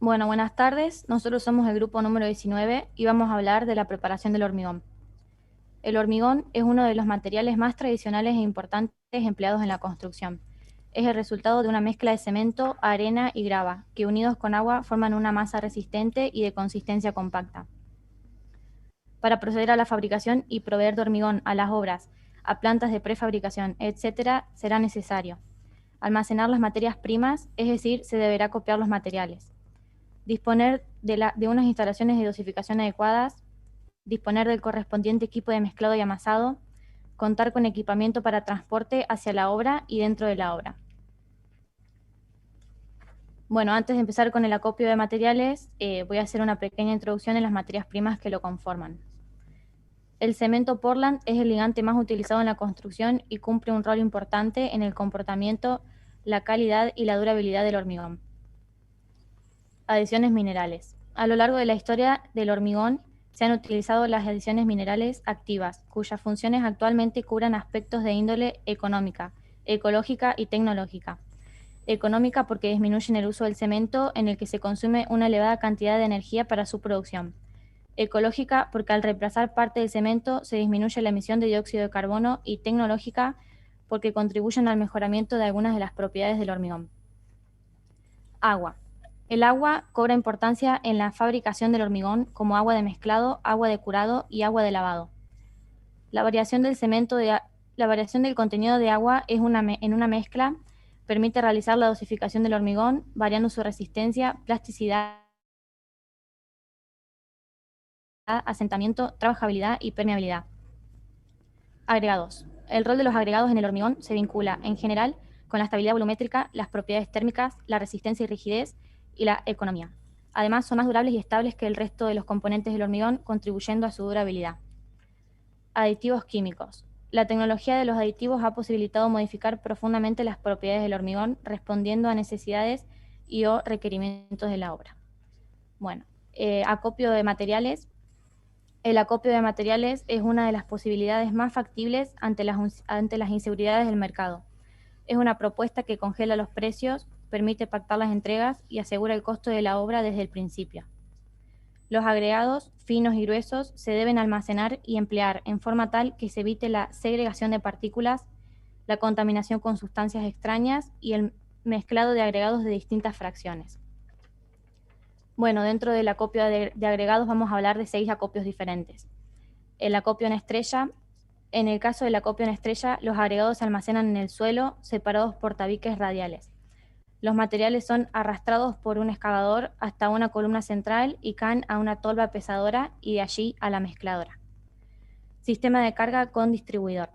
Bueno, buenas tardes. Nosotros somos el grupo número 19 y vamos a hablar de la preparación del hormigón. El hormigón es uno de los materiales más tradicionales e importantes empleados en la construcción. Es el resultado de una mezcla de cemento, arena y grava, que unidos con agua forman una masa resistente y de consistencia compacta. Para proceder a la fabricación y proveer de hormigón a las obras, a plantas de prefabricación, etc., será necesario almacenar las materias primas, es decir, se deberá copiar los materiales, disponer de unas instalaciones de dosificación adecuadas, disponer del correspondiente equipo de mezclado y amasado, contar con equipamiento para transporte hacia la obra y dentro de la obra. Bueno, antes de empezar con el acopio de materiales, voy a hacer una pequeña introducción en las materias primas que lo conforman. El cemento Portland es el ligante más utilizado en la construcción y cumple un rol importante en el comportamiento, la calidad y la durabilidad del hormigón. Adiciones minerales. A lo largo de la historia del hormigón se han utilizado las adiciones minerales activas, cuyas funciones actualmente cubren aspectos de índole económica, ecológica y tecnológica. Económica porque disminuyen el uso del cemento en el que se consume una elevada cantidad de energía para su producción. Ecológica porque al reemplazar parte del cemento se disminuye la emisión de dióxido de carbono, y tecnológica porque contribuyen al mejoramiento de algunas de las propiedades del hormigón. Agua. El agua cobra importancia en la fabricación del hormigón como agua de mezclado, agua de curado y agua de lavado. La variación del la variación del contenido de agua en una mezcla permite realizar la dosificación del hormigón, variando su resistencia, plasticidad, asentamiento, trabajabilidad y permeabilidad. Agregados. El rol de los agregados en el hormigón se vincula, en general, con la estabilidad volumétrica, las propiedades térmicas, la resistencia y rigidez y la economía. Además, son más durables y estables que el resto de los componentes del hormigón, contribuyendo a su durabilidad. Aditivos químicos. La tecnología de los aditivos ha posibilitado modificar profundamente las propiedades del hormigón, respondiendo a necesidades y o requerimientos de la obra. Bueno, acopio de materiales. El acopio de materiales es una de las posibilidades más factibles ante las inseguridades del mercado. Es una propuesta que congela los precios, permite pactar las entregas y asegura el costo de la obra desde el principio. Los agregados, finos y gruesos, se deben almacenar y emplear en forma tal que se evite la segregación de partículas, la contaminación con sustancias extrañas y el mezclado de agregados de distintas fracciones. Bueno, dentro del acopio de agregados vamos a hablar de 6 acopios diferentes. El acopio en estrella. En el caso del acopio en estrella, los agregados se almacenan en el suelo, separados por tabiques radiales. Los materiales son arrastrados por un excavador hasta una columna central y caen a una tolva pesadora y de allí a la mezcladora. Sistema de carga con distribuidor.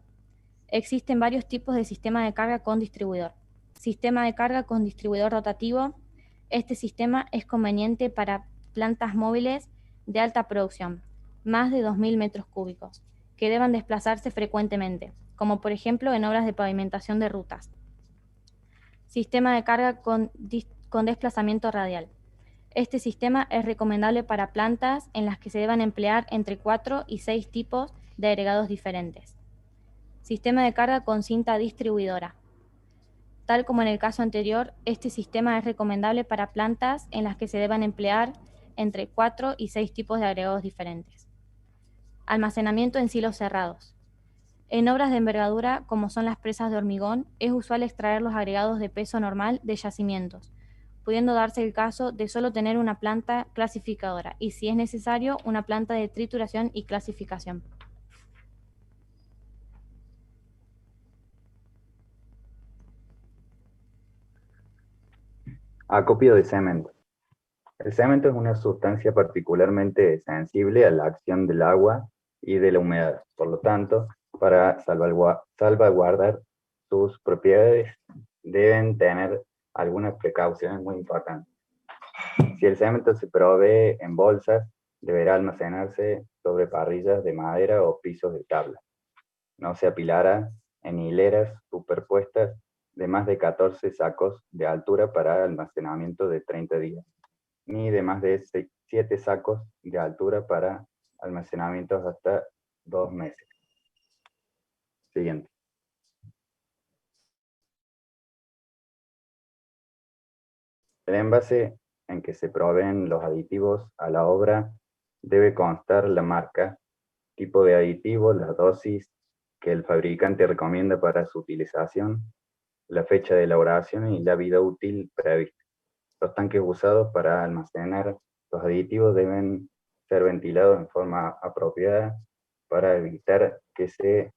Existen varios tipos de sistema de carga con distribuidor. Sistema de carga con distribuidor rotativo. Este sistema es conveniente para plantas móviles de alta producción, más de 2.000 metros cúbicos, que deban desplazarse frecuentemente, como por ejemplo en obras de pavimentación de rutas. Sistema de carga con desplazamiento radial. Este sistema es recomendable para plantas en las que se deban emplear entre 4 y 6 tipos de agregados diferentes. Sistema de carga con cinta distribuidora. Tal como en el caso anterior, este sistema es recomendable para plantas en las que se deban emplear entre 4 y 6 tipos de agregados diferentes. Almacenamiento en silos cerrados. En obras de envergadura, como son las presas de hormigón, es usual extraer los agregados de peso normal de yacimientos, pudiendo darse el caso de solo tener una planta clasificadora y, si es necesario, una planta de trituración y clasificación. Acopio de cemento. El cemento es una sustancia particularmente sensible a la acción del agua y de la humedad. Por lo tanto, para salvaguardar sus propiedades, deben tener algunas precauciones muy importantes. Si el cemento se provee en bolsas, deberá almacenarse sobre parrillas de madera o pisos de tabla. No se apilará en hileras superpuestas de más de 14 sacos de altura para almacenamiento de 30 días, ni de más de 7 sacos de altura para almacenamientos hasta 2 meses. Siguiente. El envase en que se proveen los aditivos a la obra debe constar la marca, tipo de aditivo, la dosis que el fabricante recomienda para su utilización, la fecha de elaboración y la vida útil prevista. Los tanques usados para almacenar los aditivos deben ser ventilados en forma apropiada para evitar que se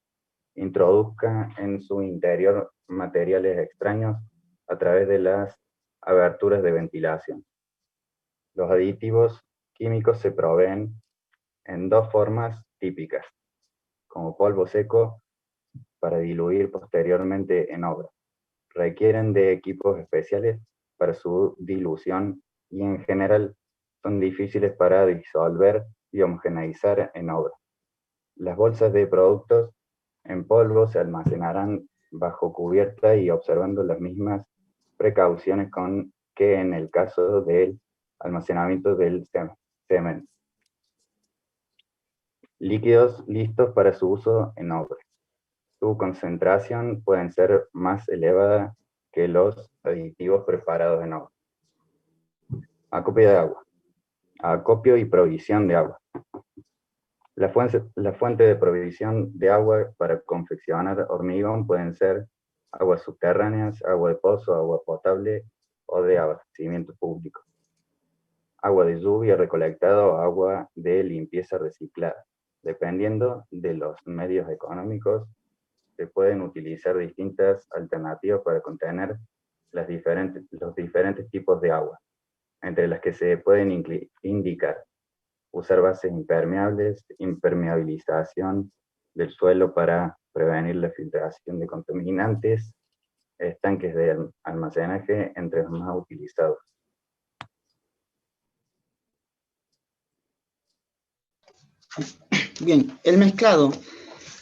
introduzca en su interior materiales extraños a través de las aberturas de ventilación. Los aditivos químicos se proveen en dos formas típicas, como polvo seco para diluir posteriormente en obra. Requieren de equipos especiales para su dilución y en general son difíciles para disolver y homogeneizar en obra. Las bolsas de productos en polvo se almacenarán bajo cubierta y observando las mismas precauciones que en el caso del almacenamiento del cemento. Líquidos listos para su uso en obra. Su concentración puede ser más elevada que los aditivos preparados en obra. Acopio de agua. Acopio y provisión de agua. La fuente de provisión de agua para confeccionar hormigón pueden ser aguas subterráneas, agua de pozo, agua potable o de abastecimiento público. Agua de lluvia recolectada o agua de limpieza reciclada. Dependiendo de los medios económicos, se pueden utilizar distintas alternativas para contener los diferentes tipos de agua, entre las que se pueden indicar usar bases impermeables, impermeabilización del suelo para prevenir la filtración de contaminantes, estanques de almacenaje, entre los más utilizados. Bien, el mezclado.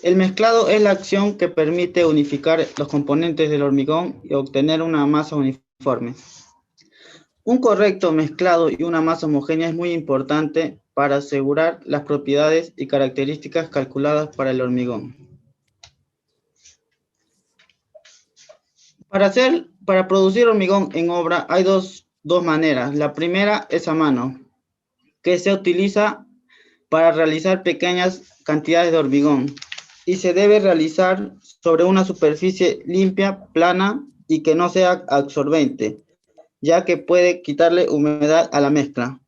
El mezclado es la acción que permite unificar los componentes del hormigón y obtener una masa uniforme. Un correcto mezclado y una masa homogénea es muy importante para asegurar las propiedades y características calculadas para el hormigón. Para producir hormigón en obra hay dos maneras. La primera es a mano, que se utiliza para realizar pequeñas cantidades de hormigón y se debe realizar sobre una superficie limpia, plana y que no sea absorbente, ya que puede quitarle humedad a la mezcla.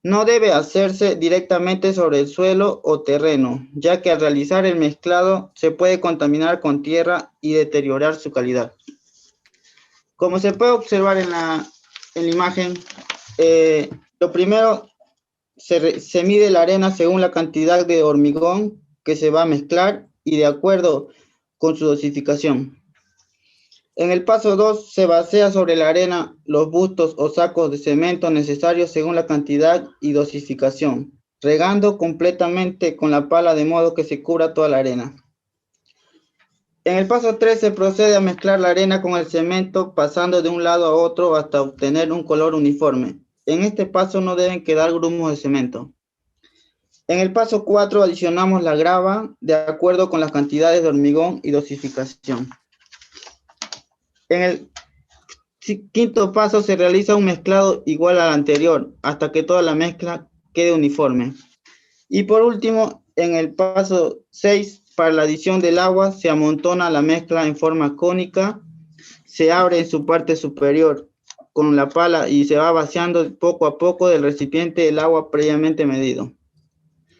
No debe hacerse directamente sobre el suelo o terreno, ya que al realizar el mezclado se puede contaminar con tierra y deteriorar su calidad. Como se puede observar en la imagen, lo primero se mide la arena según la cantidad de hormigón que se va a mezclar y de acuerdo con su dosificación. En el paso 2 se vacía sobre la arena los bustos o sacos de cemento necesarios según la cantidad y dosificación, regando completamente con la pala de modo que se cubra toda la arena. En el paso 3 se procede a mezclar la arena con el cemento pasando de un lado a otro hasta obtener un color uniforme. En este paso no deben quedar grumos de cemento. En el paso 4 adicionamos la grava de acuerdo con las cantidades de hormigón y dosificación. En el quinto paso se realiza un mezclado igual al anterior hasta que toda la mezcla quede uniforme. Y por último, en el paso 6, para la adición del agua, se amontona la mezcla en forma cónica, se abre en su parte superior con la pala y se va vaciando poco a poco del recipiente el agua previamente medido.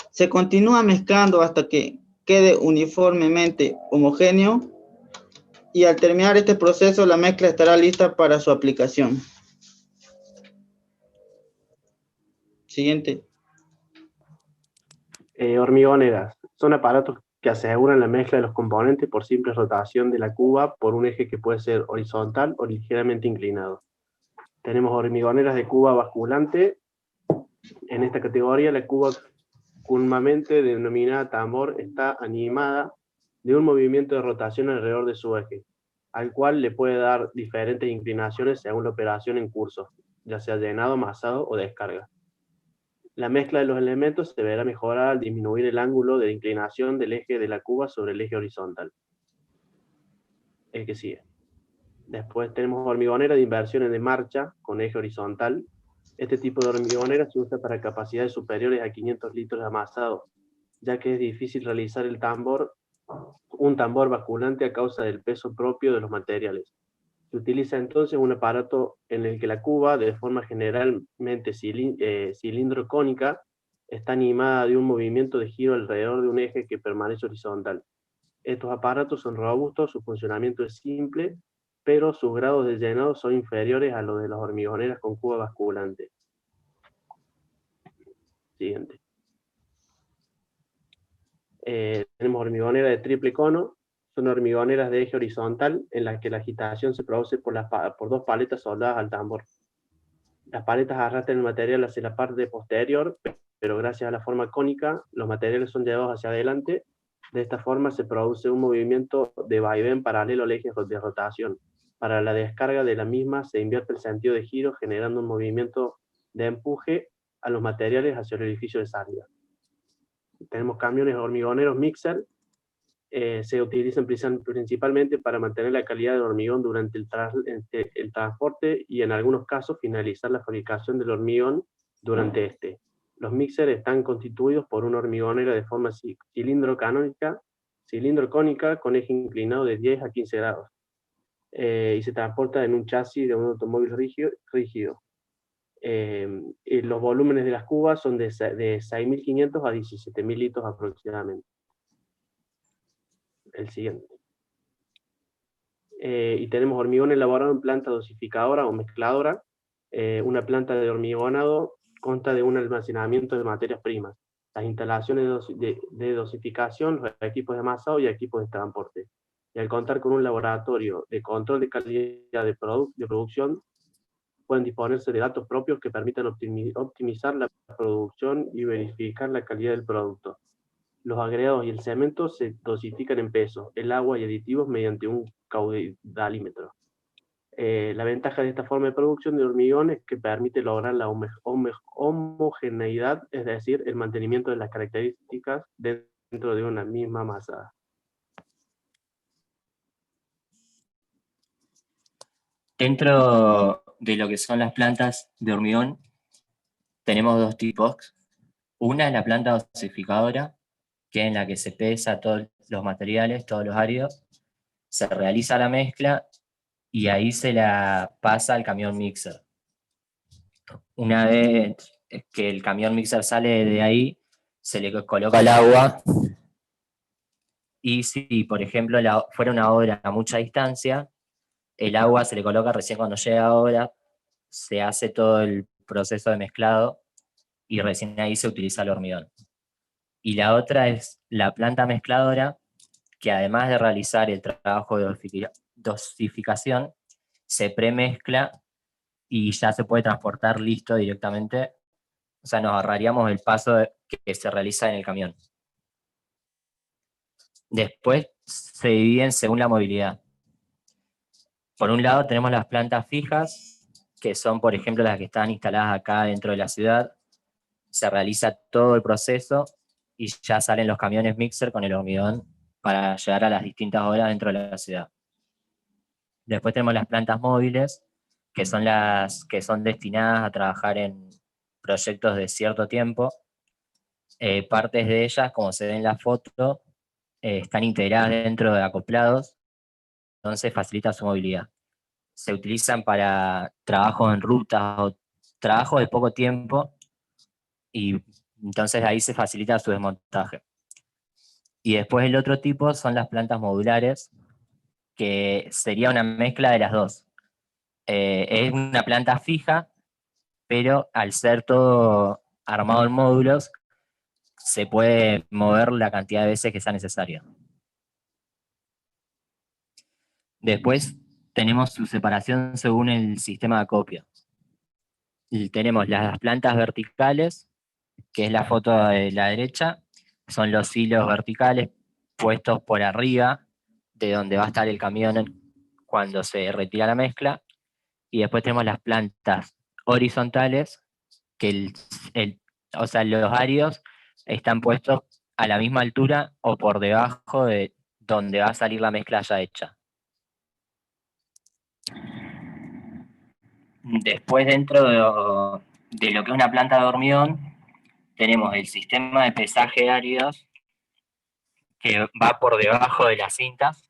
Se continúa mezclando hasta que quede uniformemente homogéneo y al terminar este proceso la mezcla estará lista para su aplicación. Siguiente. Hormigoneras. Son aparatos que aseguran la mezcla de los componentes por simple rotación de la cuba por un eje que puede ser horizontal o ligeramente inclinado. Tenemos hormigoneras de cuba basculante. En esta categoría, la cuba comúnmente denominada tambor está animada de un movimiento de rotación alrededor de su eje, al cual le puede dar diferentes inclinaciones según la operación en curso, ya sea llenado, amasado o descarga. La mezcla de los elementos se verá mejorada al disminuir el ángulo de inclinación del eje de la cuba sobre el eje horizontal. El que sigue. Después tenemos hormigonera de inversiones de marcha con eje horizontal. Este tipo de hormigonera se usa para capacidades superiores a 500 litros de amasado, ya que es difícil realizar un tambor basculante a causa del peso propio de los materiales. Se utiliza entonces un aparato en el que la cuba, de forma generalmente cilindro-cónica, está animada de un movimiento de giro alrededor de un eje que permanece horizontal. Estos aparatos son robustos, su funcionamiento es simple, pero sus grados de llenado son inferiores a los de las hormigoneras con cuba basculante. Siguiente. Tenemos hormigonera de triple cono. Son hormigoneras de eje horizontal en las que la agitación se produce por dos paletas soldadas al tambor. Las paletas arrastran el material hacia la parte posterior, pero gracias a la forma cónica, los materiales son llevados hacia adelante. De esta forma se produce un movimiento de vaivén paralelo al eje de rotación. Para la descarga de la misma se invierte el sentido de giro, generando un movimiento de empuje a los materiales hacia el orificio de salida. Tenemos camiones hormigoneros mixer. Se utilizan principalmente para mantener la calidad del hormigón durante el transporte y en algunos casos finalizar la fabricación del hormigón durante este. Los mixers están constituidos por una hormigonera de forma cilindro-cónica con eje inclinado de 10 a 15 grados y se transporta en un chasis de un automóvil rígido. Y los volúmenes de las cubas son de 6.500 a 17.000 litros aproximadamente. El siguiente. Y tenemos hormigón elaborado en planta dosificadora o mezcladora. Una planta de hormigonado consta de un almacenamiento de materias primas, las instalaciones de dosificación, los equipos de amasado y equipos de transporte. Y al contar con un laboratorio de control de calidad de producción, pueden disponerse de datos propios que permitan optimizar la producción y verificar la calidad del producto. Los agregados y el cemento se dosifican en peso, el agua y aditivos mediante un caudalímetro. La ventaja de esta forma de producción de hormigón es que permite lograr la homogeneidad, es decir, el mantenimiento de las características dentro de una misma masa. Dentro de lo que son las plantas de hormigón, tenemos dos tipos. Una es la planta dosificadora, que es en la que se pesa todos los materiales, todos los áridos, se realiza la mezcla y ahí se la pasa al camión mixer. Una vez que el camión mixer sale de ahí, se le coloca el agua y si, por ejemplo, fuera una obra a mucha distancia, el agua se le coloca recién cuando llega a obra, se hace todo el proceso de mezclado y recién ahí se utiliza el hormigón. Y la otra es la planta mezcladora, que además de realizar el trabajo de dosificación, se premezcla y ya se puede transportar listo directamente. O sea, nos ahorraríamos el paso que se realiza en el camión. Después se dividen según la movilidad. Por un lado tenemos las plantas fijas, que son, por ejemplo, las que están instaladas acá dentro de la ciudad. Se realiza todo el proceso y ya salen los camiones mixer con el hormigón para llegar a las distintas horas dentro de la ciudad. Después tenemos las plantas móviles, que son las que son destinadas a trabajar en proyectos de cierto tiempo. Partes de ellas, como se ve en la foto, están integradas dentro de acoplados, entonces facilita su movilidad. Se utilizan para trabajos en rutas o trabajos de poco tiempo, y entonces ahí se facilita su desmontaje. Y después el otro tipo son las plantas modulares, que sería una mezcla de las dos. Es una planta fija, pero al ser todo armado en módulos, se puede mover la cantidad de veces que sea necesaria. Después tenemos su separación según el sistema de acopio. Y tenemos las plantas verticales, que es la foto de la derecha, son los hilos verticales puestos por arriba de donde va a estar el camión cuando se retira la mezcla. Y después tenemos las plantas horizontales, que o sea, los áridos están puestos a la misma altura o por debajo de donde va a salir la mezcla ya hecha. Después dentro de lo que es una planta de hormigón, tenemos el sistema de pesaje de áridos, que va por debajo de las cintas.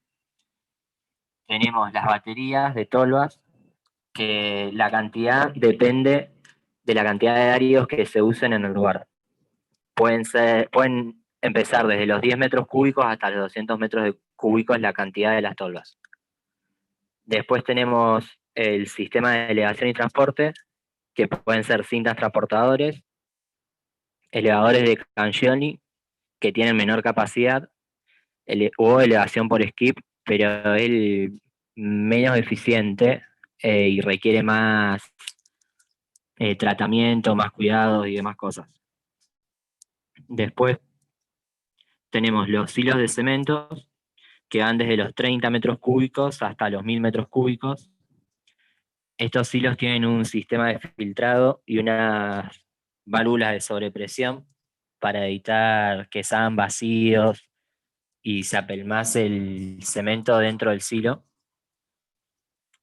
Tenemos las baterías de tolvas, que la cantidad depende de la cantidad de áridos que se usen en el lugar. Pueden empezar desde los 10 metros cúbicos hasta los 200 metros cúbicos la cantidad de las tolvas. Después tenemos el sistema de elevación y transporte, que pueden ser cintas transportadores, elevadores de Cangioli, que tienen menor capacidad, o elevación por skip, pero es menos eficiente y requiere más tratamiento, más cuidados y demás cosas. Después tenemos los hilos de cementos, que van desde los 30 metros cúbicos hasta los 1000 metros cúbicos. Estos hilos tienen un sistema de filtrado y unas válvulas de sobrepresión para evitar que se hagan vacíos y se apelmace el cemento dentro del silo.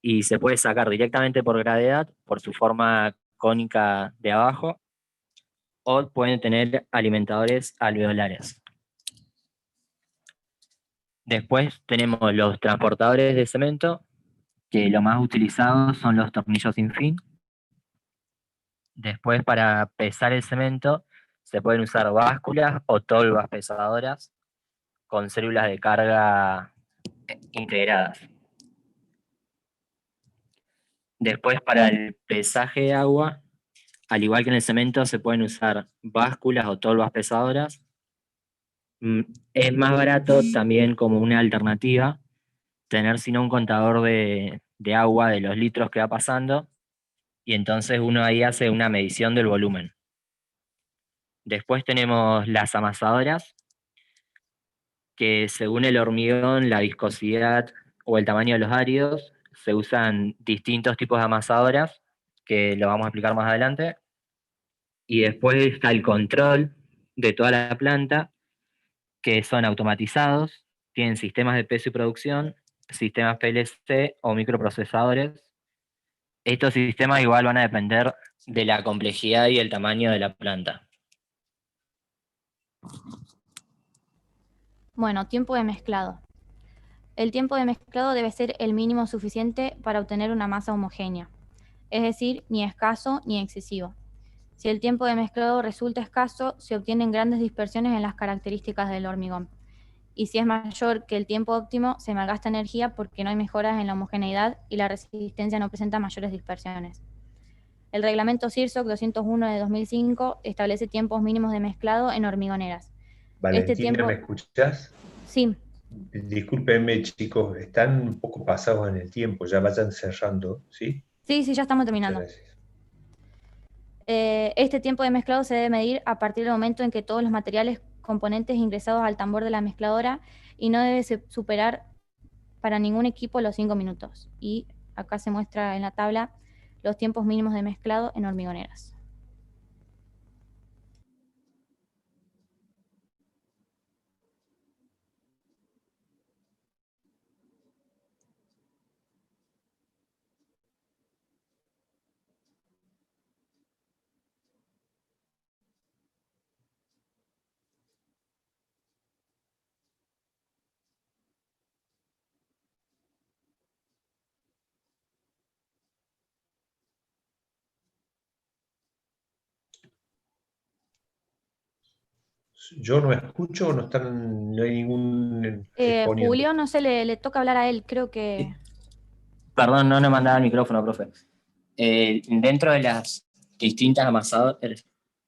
Y se puede sacar directamente por gravedad, por su forma cónica de abajo, o pueden tener alimentadores alveolares. Después tenemos los transportadores de cemento, que lo más utilizado son los tornillos sin fin. Después, para pesar el cemento, se pueden usar básculas o tolvas pesadoras con células de carga integradas. Después, para el pesaje de agua, al igual que en el cemento, se pueden usar básculas o tolvas pesadoras. Es más barato también, como una alternativa, tener sino un contador de agua de los litros que va pasando, y entonces uno ahí hace una medición del volumen. Después tenemos las amasadoras, que según el hormigón, la viscosidad o el tamaño de los áridos, se usan distintos tipos de amasadoras, que lo vamos a explicar más adelante. Y después está el control de toda la planta, que son automatizados, tienen sistemas de peso y producción, sistemas PLC o microprocesadores. Estos sistemas igual van a depender de la complejidad y el tamaño de la planta. Bueno, tiempo de mezclado. El tiempo de mezclado debe ser el mínimo suficiente para obtener una masa homogénea, es decir, ni escaso ni excesivo. Si el tiempo de mezclado resulta escaso, se obtienen grandes dispersiones en las características del hormigón. Y si es mayor que el tiempo óptimo, se malgasta energía porque no hay mejoras en la homogeneidad y la resistencia no presenta mayores dispersiones. El reglamento CIRSOC 201 de 2005 establece tiempos mínimos de mezclado en hormigoneras. Valentina, ¿me escuchás? Sí. Discúlpenme, chicos, están un poco pasados en el tiempo, ya vayan cerrando, ¿sí? Sí, ya estamos terminando. Muchas gracias. Este tiempo de mezclado se debe medir a partir del momento en que todos los materiales componentes ingresados al tambor de la mezcladora, y no debe superar para ningún equipo los 5 minutos. Y acá se muestra en la tabla los tiempos mínimos de mezclado en hormigoneras. Yo no escucho, no hay ningún exponiente. Julio, no sé, le toca hablar a él, creo que... Perdón, no me mandaba el micrófono, profe. Dentro de las distintas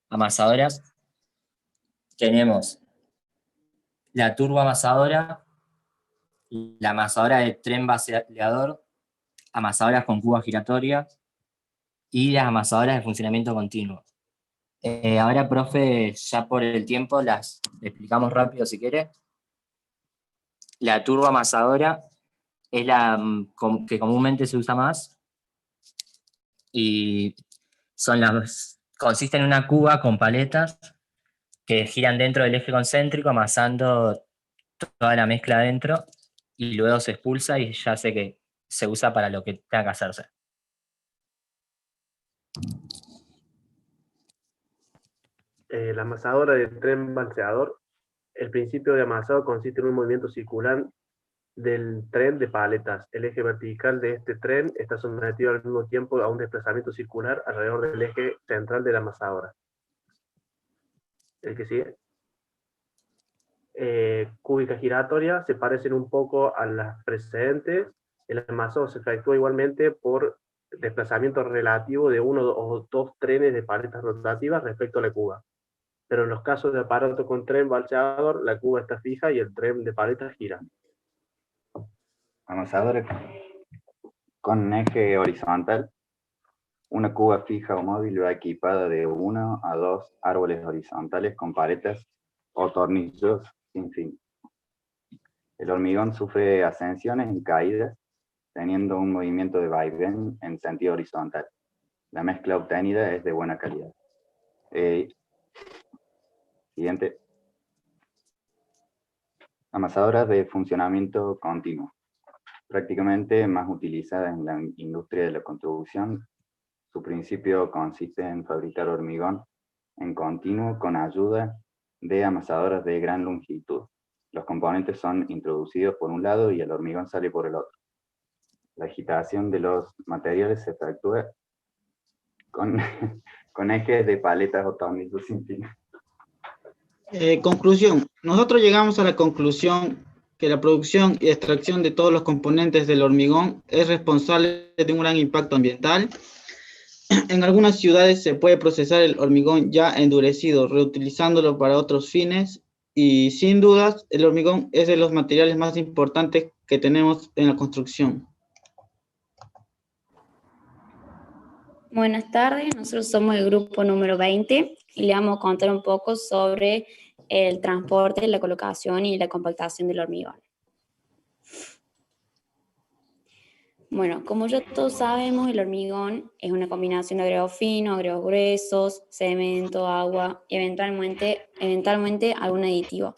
amasadoras tenemos la turboamasadora, la amasadora de tren vaciador, amasadoras con cuba giratoria y las amasadoras de funcionamiento continuo. Ahora, profe, ya por el tiempo las explicamos rápido si quiere. La turboamasadora es la que comúnmente se usa más, y consiste en una cuba con paletas que giran dentro del eje concéntrico, amasando toda la mezcla adentro, y luego se expulsa y ya sé que se usa para lo que tenga que hacerse. La amasadora del tren balanceador. El principio de amasado consiste en un movimiento circular del tren de paletas. El eje vertical de este tren está sometido al mismo tiempo a un desplazamiento circular alrededor del eje central de la amasadora. El que sigue. Cúbica giratoria se parecen un poco a las precedentes. El amasado se efectúa igualmente por desplazamiento relativo de uno o dos trenes de paletas rotativas respecto a la cuba. Pero en los casos de aparato con tren balanceador, la cuba está fija y el tren de paletas gira. Amasadores con eje horizontal. Una cuba fija o móvil va equipada de 1 a 2 árboles horizontales con paletas o tornillos sin fin. El hormigón sufre ascensiones y caídas, teniendo un movimiento de vaivén en sentido horizontal. La mezcla obtenida es de buena calidad. Siguiente. Amasadoras de funcionamiento continuo. Prácticamente más utilizada en la industria de la construcción. Su principio consiste en fabricar hormigón en continuo con ayuda de amasadoras de gran longitud. Los componentes son introducidos por un lado y el hormigón sale por el otro. La agitación de los materiales se efectúa con ejes de paletas o tornillos sin fin. Conclusión. Nosotros llegamos a la conclusión que la producción y extracción de todos los componentes del hormigón es responsable de un gran impacto ambiental. En algunas ciudades se puede procesar el hormigón ya endurecido, reutilizándolo para otros fines, y sin dudas el hormigón es de los materiales más importantes que tenemos en la construcción. Buenas tardes, nosotros somos el grupo número 20 y le vamos a contar un poco sobre el transporte, la colocación y la compactación del hormigón. Bueno, como ya todos sabemos, el hormigón es una combinación de agregos finos, agregos gruesos, cemento, agua y eventualmente algún aditivo.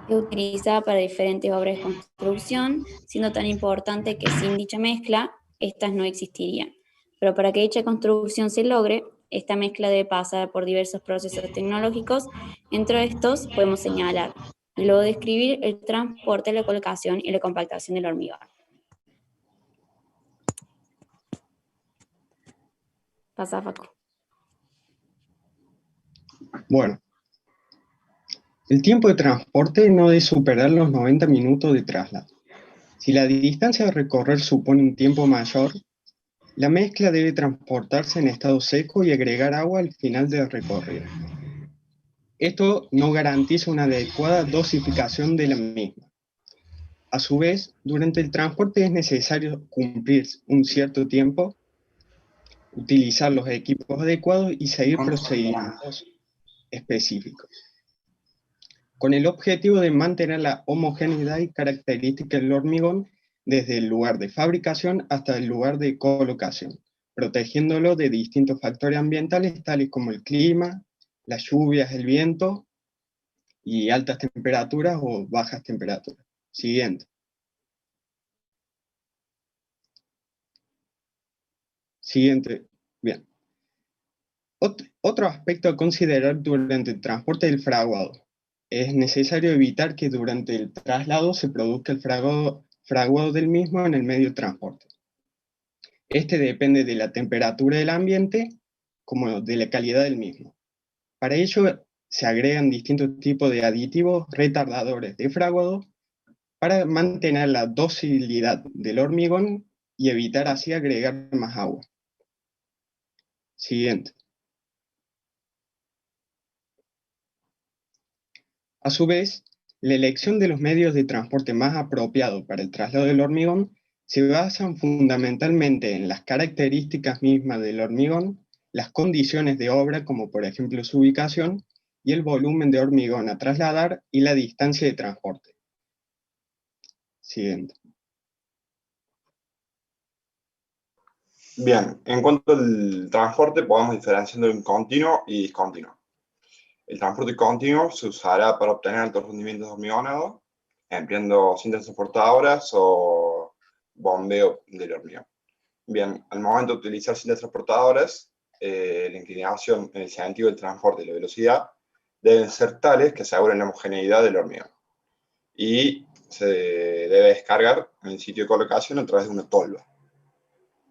Es utilizada para diferentes obras de construcción, siendo tan importante que sin dicha mezcla, estas no existirían. Pero para que dicha construcción se logre, esta mezcla debe pasar por diversos procesos tecnológicos. Entre estos podemos señalar y luego describir el transporte, la colocación y la compactación del hormigón. Pasa, Facu. Bueno, el tiempo de transporte no debe superar los 90 minutos de traslado. Si la distancia a recorrer supone un tiempo mayor, la mezcla debe transportarse en estado seco y agregar agua al final del recorrido. Esto no garantiza una adecuada dosificación de la misma. A su vez, durante el transporte es necesario cumplir un cierto tiempo, utilizar los equipos adecuados y seguir procedimientos específicos, con el objetivo de mantener la homogeneidad y características del hormigón desde el lugar de fabricación hasta el lugar de colocación, protegiéndolo de distintos factores ambientales tales como el clima, las lluvias, el viento y altas temperaturas o bajas temperaturas. Siguiente. Siguiente. Bien. Otro aspecto a considerar durante el transporte es el fraguado. Es necesario evitar que durante el traslado se produzca el fraguado del mismo en el medio de transporte. Este depende de la temperatura del ambiente como de la calidad del mismo. Para ello se agregan distintos tipos de aditivos retardadores de fraguado para mantener la dosibilidad del hormigón y evitar así agregar más agua. Siguiente. A su vez, la elección de los medios de transporte más apropiados para el traslado del hormigón se basan fundamentalmente en las características mismas del hormigón, las condiciones de obra, como por ejemplo su ubicación, y el volumen de hormigón a trasladar y la distancia de transporte. Siguiente. Bien, en cuanto al transporte, podemos diferenciarlo en continuo y discontinuo. El transporte continuo se usará para obtener altos rendimientos de hormigonado, empleando cintas transportadoras o bombeo del hormigón. Bien, al momento de utilizar cintas transportadoras, la inclinación en el sentido del transporte y la velocidad deben ser tales que aseguren la homogeneidad del hormigón. Y se debe descargar en el sitio de colocación a través de una tolva.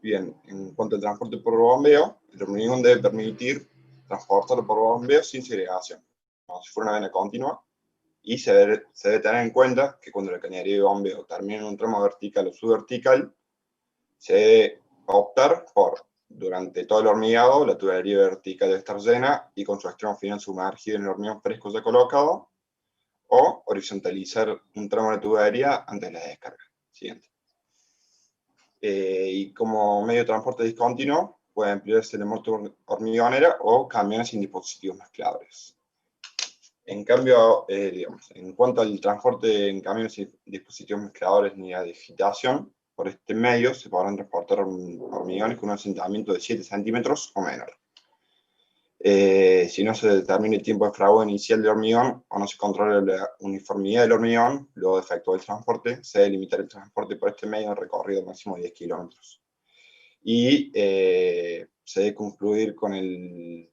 Bien, en cuanto al transporte por bombeo, el hormigón debe permitir transportarlo por bombeo sin segregación, como si fuera una vena continua, y se debe tener en cuenta que cuando la cañería de bombeo termina en un tramo vertical o subvertical, se debe optar por, durante todo el hormigado, la tubería vertical debe estar llena y con su extremo final sumergido en el hormigón fresco ya colocado, o horizontalizar un tramo de tubería antes de la descarga. Siguiente. Y como medio de transporte discontinuo, puede emplearse la moto hormigonera o camiones sin dispositivos mezcladores. En cambio, en cuanto al transporte en camiones sin dispositivos mezcladores ni a digitación, por este medio se podrán transportar hormigones con un asentamiento de 7 centímetros o menor. Si no se determina el tiempo de fragua inicial del hormigón o no se controla la uniformidad del hormigón, luego de efectuar el transporte, se debe limitar el transporte por este medio a un recorrido máximo de 10 kilómetros. Y se debe concluir con el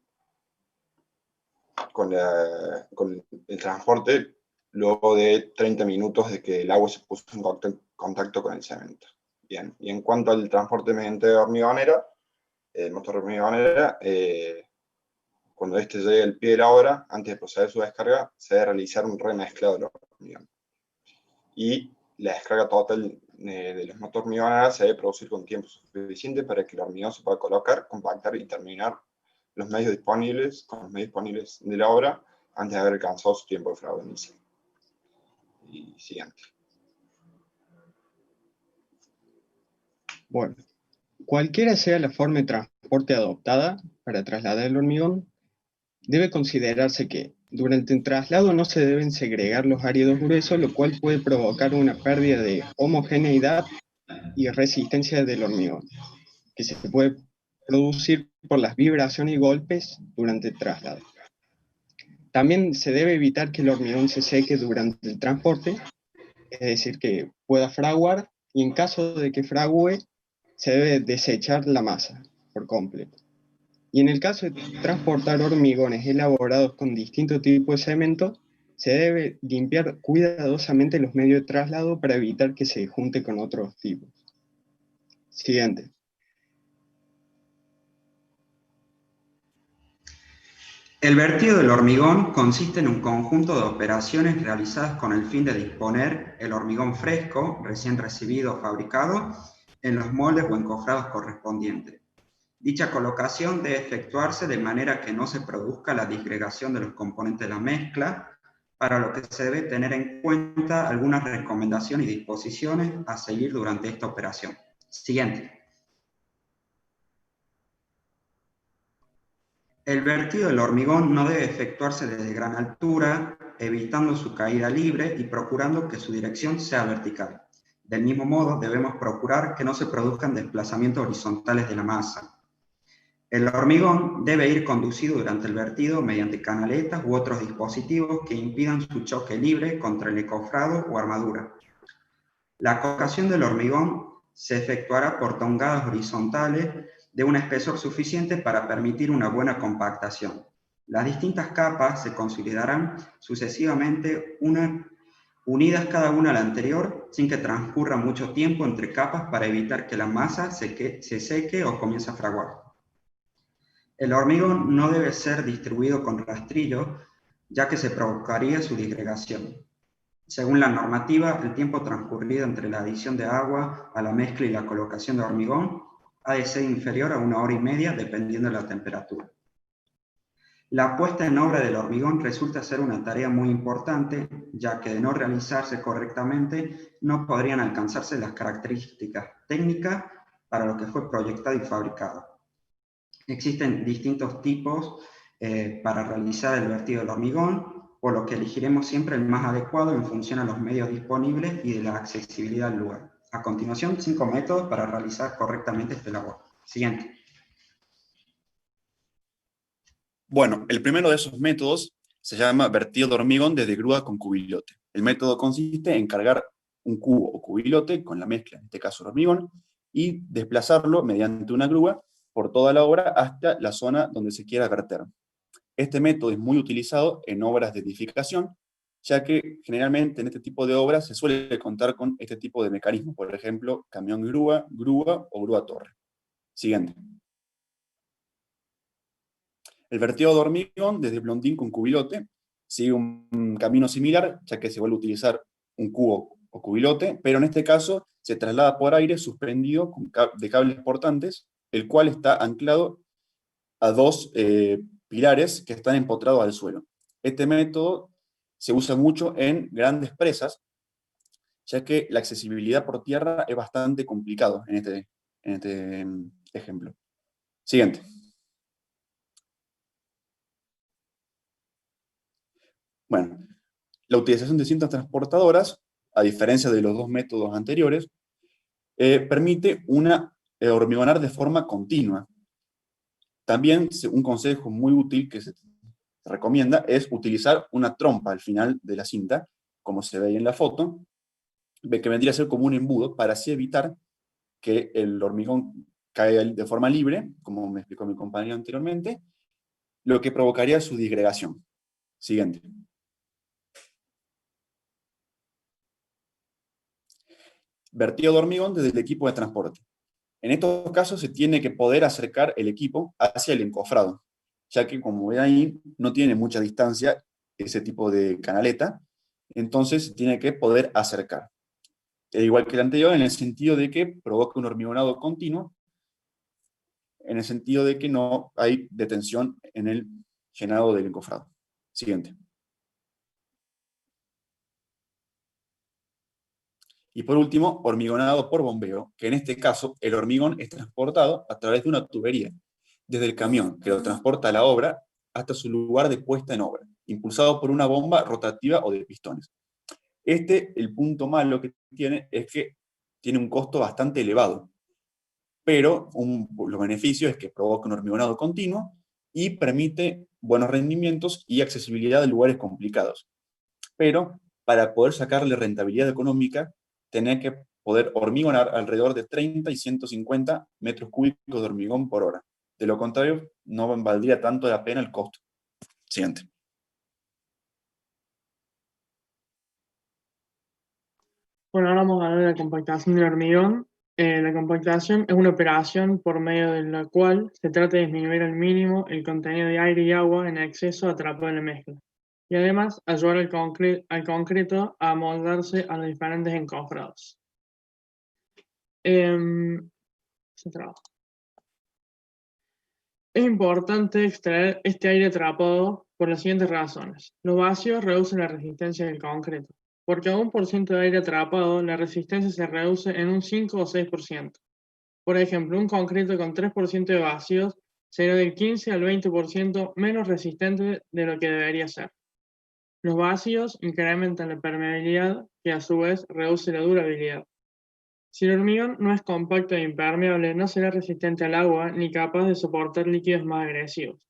transporte luego de 30 minutos de que el agua se puso en contacto con el cemento. Bien, y en cuanto al transporte mediante hormigonera, motor hormigonera, cuando este llegue al pie de la obra, antes de proceder a su descarga, se debe realizar un remezclado del hormigón. Y la descarga total de los motores hormigoneras se debe producir con tiempo suficiente para que el hormigón se pueda colocar, compactar y terminar con los medios disponibles de la obra antes de haber alcanzado su tiempo de fragua inicial. Y siguiente. Bueno, cualquiera sea la forma de transporte adoptada para trasladar el hormigón, debe considerarse que durante el traslado no se deben segregar los áridos gruesos, lo cual puede provocar una pérdida de homogeneidad y resistencia del hormigón, que se puede producir por las vibraciones y golpes durante el traslado. También se debe evitar que el hormigón se seque durante el transporte, es decir, que pueda fraguar, y en caso de que fragüe, se debe desechar la masa por completo. Y en el caso de transportar hormigones elaborados con distintos tipos de cemento, se debe limpiar cuidadosamente los medios de traslado para evitar que se junte con otros tipos. Siguiente. El vertido del hormigón consiste en un conjunto de operaciones realizadas con el fin de disponer el hormigón fresco, recién recibido o fabricado, en los moldes o encofrados correspondientes. Dicha colocación debe efectuarse de manera que no se produzca la disgregación de los componentes de la mezcla, para lo que se debe tener en cuenta algunas recomendaciones y disposiciones a seguir durante esta operación. Siguiente. El vertido del hormigón no debe efectuarse desde gran altura, evitando su caída libre y procurando que su dirección sea vertical. Del mismo modo, debemos procurar que no se produzcan desplazamientos horizontales de la masa. El hormigón debe ir conducido durante el vertido mediante canaletas u otros dispositivos que impidan su choque libre contra el encofrado o armadura. La colocación del hormigón se efectuará por tongadas horizontales de un espesor suficiente para permitir una buena compactación. Las distintas capas se considerarán sucesivamente unidas cada una a la anterior, sin que transcurra mucho tiempo entre capas para evitar que la masa se seque o comience a fraguar. El hormigón no debe ser distribuido con rastrillo, ya que se provocaría su disgregación. Según la normativa, el tiempo transcurrido entre la adición de agua a la mezcla y la colocación de hormigón ha de ser inferior a 1 hora y media, dependiendo de la temperatura. La puesta en obra del hormigón resulta ser una tarea muy importante, ya que de no realizarse correctamente, no podrían alcanzarse las características técnicas para lo que fue proyectado y fabricado. Existen distintos tipos para realizar el vertido del hormigón, por lo que elegiremos siempre el más adecuado en función a los medios disponibles y de la accesibilidad al lugar. A continuación, 5 métodos para realizar correctamente este labor. Siguiente. Bueno, el primero de esos métodos se llama vertido de hormigón desde grúa con cubilote. El método consiste en cargar un cubo o cubilote con la mezcla, en este caso el hormigón, y desplazarlo mediante una grúa por toda la obra hasta la zona donde se quiera verter. Este método es muy utilizado en obras de edificación, ya que generalmente en este tipo de obras se suele contar con este tipo de mecanismos, por ejemplo, camión grúa, grúa o grúa torre. Siguiente. El vertido de hormigón desde Blondín con cubilote sigue un camino similar, ya que se vuelve a utilizar un cubo o cubilote, pero en este caso se traslada por aire suspendido de cables portantes, el cual está anclado a dos pilares que están empotrados al suelo. Este método se usa mucho en grandes presas, ya que la accesibilidad por tierra es bastante complicado en este ejemplo. Siguiente. Bueno, la utilización de cintas transportadoras, a diferencia de los dos métodos anteriores, permite hormigonar de forma continua. También un consejo muy útil que se recomienda es utilizar una trompa al final de la cinta, como se ve ahí en la foto, que vendría a ser como un embudo, para así evitar que el hormigón caiga de forma libre, como me explicó mi compañero anteriormente, lo que provocaría su disgregación. Siguiente. Vertido de hormigón desde el equipo de transporte. En estos casos se tiene que poder acercar el equipo hacia el encofrado, ya que como ven ahí, no tiene mucha distancia ese tipo de canaleta, entonces se tiene que poder acercar. Igual que el anterior, en el sentido de que provoca un hormigonado continuo, en el sentido de que no hay detención en el llenado del encofrado. Siguiente. Y por último, hormigonado por bombeo, que en este caso el hormigón es transportado a través de una tubería, desde el camión que lo transporta a la obra hasta su lugar de puesta en obra, impulsado por una bomba rotativa o de pistones. El punto malo que tiene es que tiene un costo bastante elevado, pero los beneficios es que provoca un hormigonado continuo y permite buenos rendimientos y accesibilidad a lugares complicados. Pero para poder sacarle rentabilidad económica, tenés que poder hormigonar alrededor de 30 y 150 metros cúbicos de hormigón por hora. De lo contrario, no valdría tanto la pena el costo. Siguiente. Bueno, ahora vamos a ver la compactación del hormigón. La compactación es una operación por medio de la cual se trata de disminuir al mínimo el contenido de aire y agua en exceso atrapado en la mezcla, y además ayudar al concreto a amoldarse a los diferentes encofrados. Se traba. Es importante extraer este aire atrapado por las siguientes razones. Los vacíos reducen la resistencia del concreto. Por cada 1% de aire atrapado, la resistencia se reduce en un 5 o 6%. Por ejemplo, un concreto con 3% de vacíos será del 15 al 20% menos resistente de lo que debería ser. Los vacíos incrementan la permeabilidad, que a su vez reduce la durabilidad. Si el hormigón no es compacto e impermeable, no será resistente al agua ni capaz de soportar líquidos más agresivos.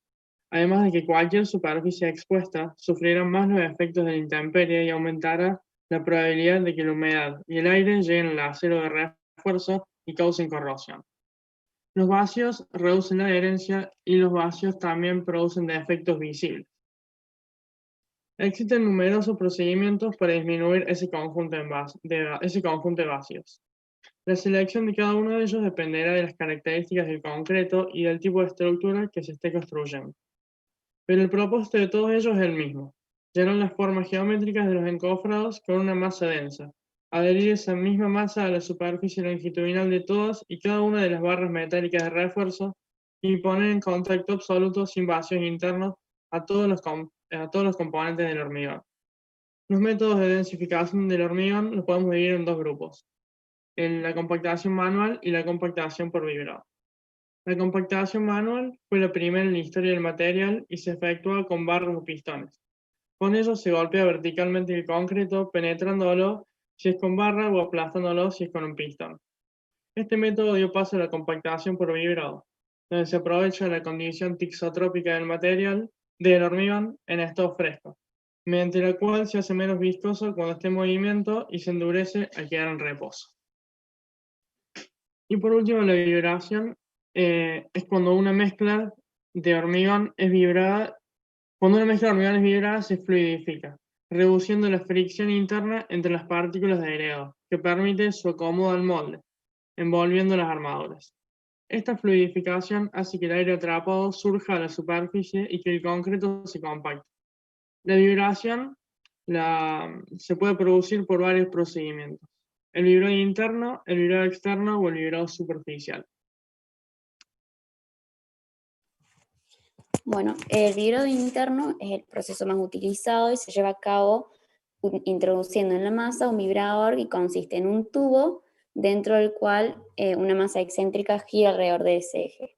Además de que cualquier superficie expuesta sufrirá más los efectos de la intemperie y aumentará la probabilidad de que la humedad y el aire lleguen al acero de refuerzo y causen corrosión. Los vacíos reducen la adherencia y los vacíos también producen defectos visibles. Existen numerosos procedimientos para disminuir ese conjunto de vacíos. La selección de cada uno de ellos dependerá de las características del concreto y del tipo de estructura que se esté construyendo. Pero el propósito de todos ellos es el mismo: llenar las formas geométricas de los encofrados con una masa densa, adherir esa misma masa a la superficie longitudinal de todas y cada una de las barras metálicas de refuerzo y poner en contacto absoluto sin vacíos internos a todos los componentes del hormigón. Los métodos de densificación del hormigón los podemos dividir en dos grupos: la compactación manual y la compactación por vibrado. La compactación manual fue la primera en la historia del material y se efectúa con barras o pistones. Con ello se golpea verticalmente el concreto, penetrándolo si es con barra o aplastándolo si es con un pistón. Este método dio paso a la compactación por vibrado, donde se aprovecha la condición tixotrópica del material, del hormigón, en estado fresco, mediante la cual se hace menos viscoso cuando esté en movimiento y se endurece al quedar en reposo. Y por último, la vibración es cuando una mezcla de hormigón es vibrada Cuando una mezcla de hormigón es vibrada, se fluidifica, reduciendo la fricción interna entre las partículas de agregado, que permite su acomodo al molde, envolviendo las armaduras. Esta fluidificación hace que el aire atrapado surja a la superficie y que el concreto se compacte. La vibración se puede producir por varios procedimientos: el vibrado interno, el vibrado externo o el vibrado superficial. Bueno, el vibrado interno es el proceso más utilizado y se lleva a cabo introduciendo en la masa un vibrador que consiste en un tubo dentro del cual una masa excéntrica gira alrededor de ese eje.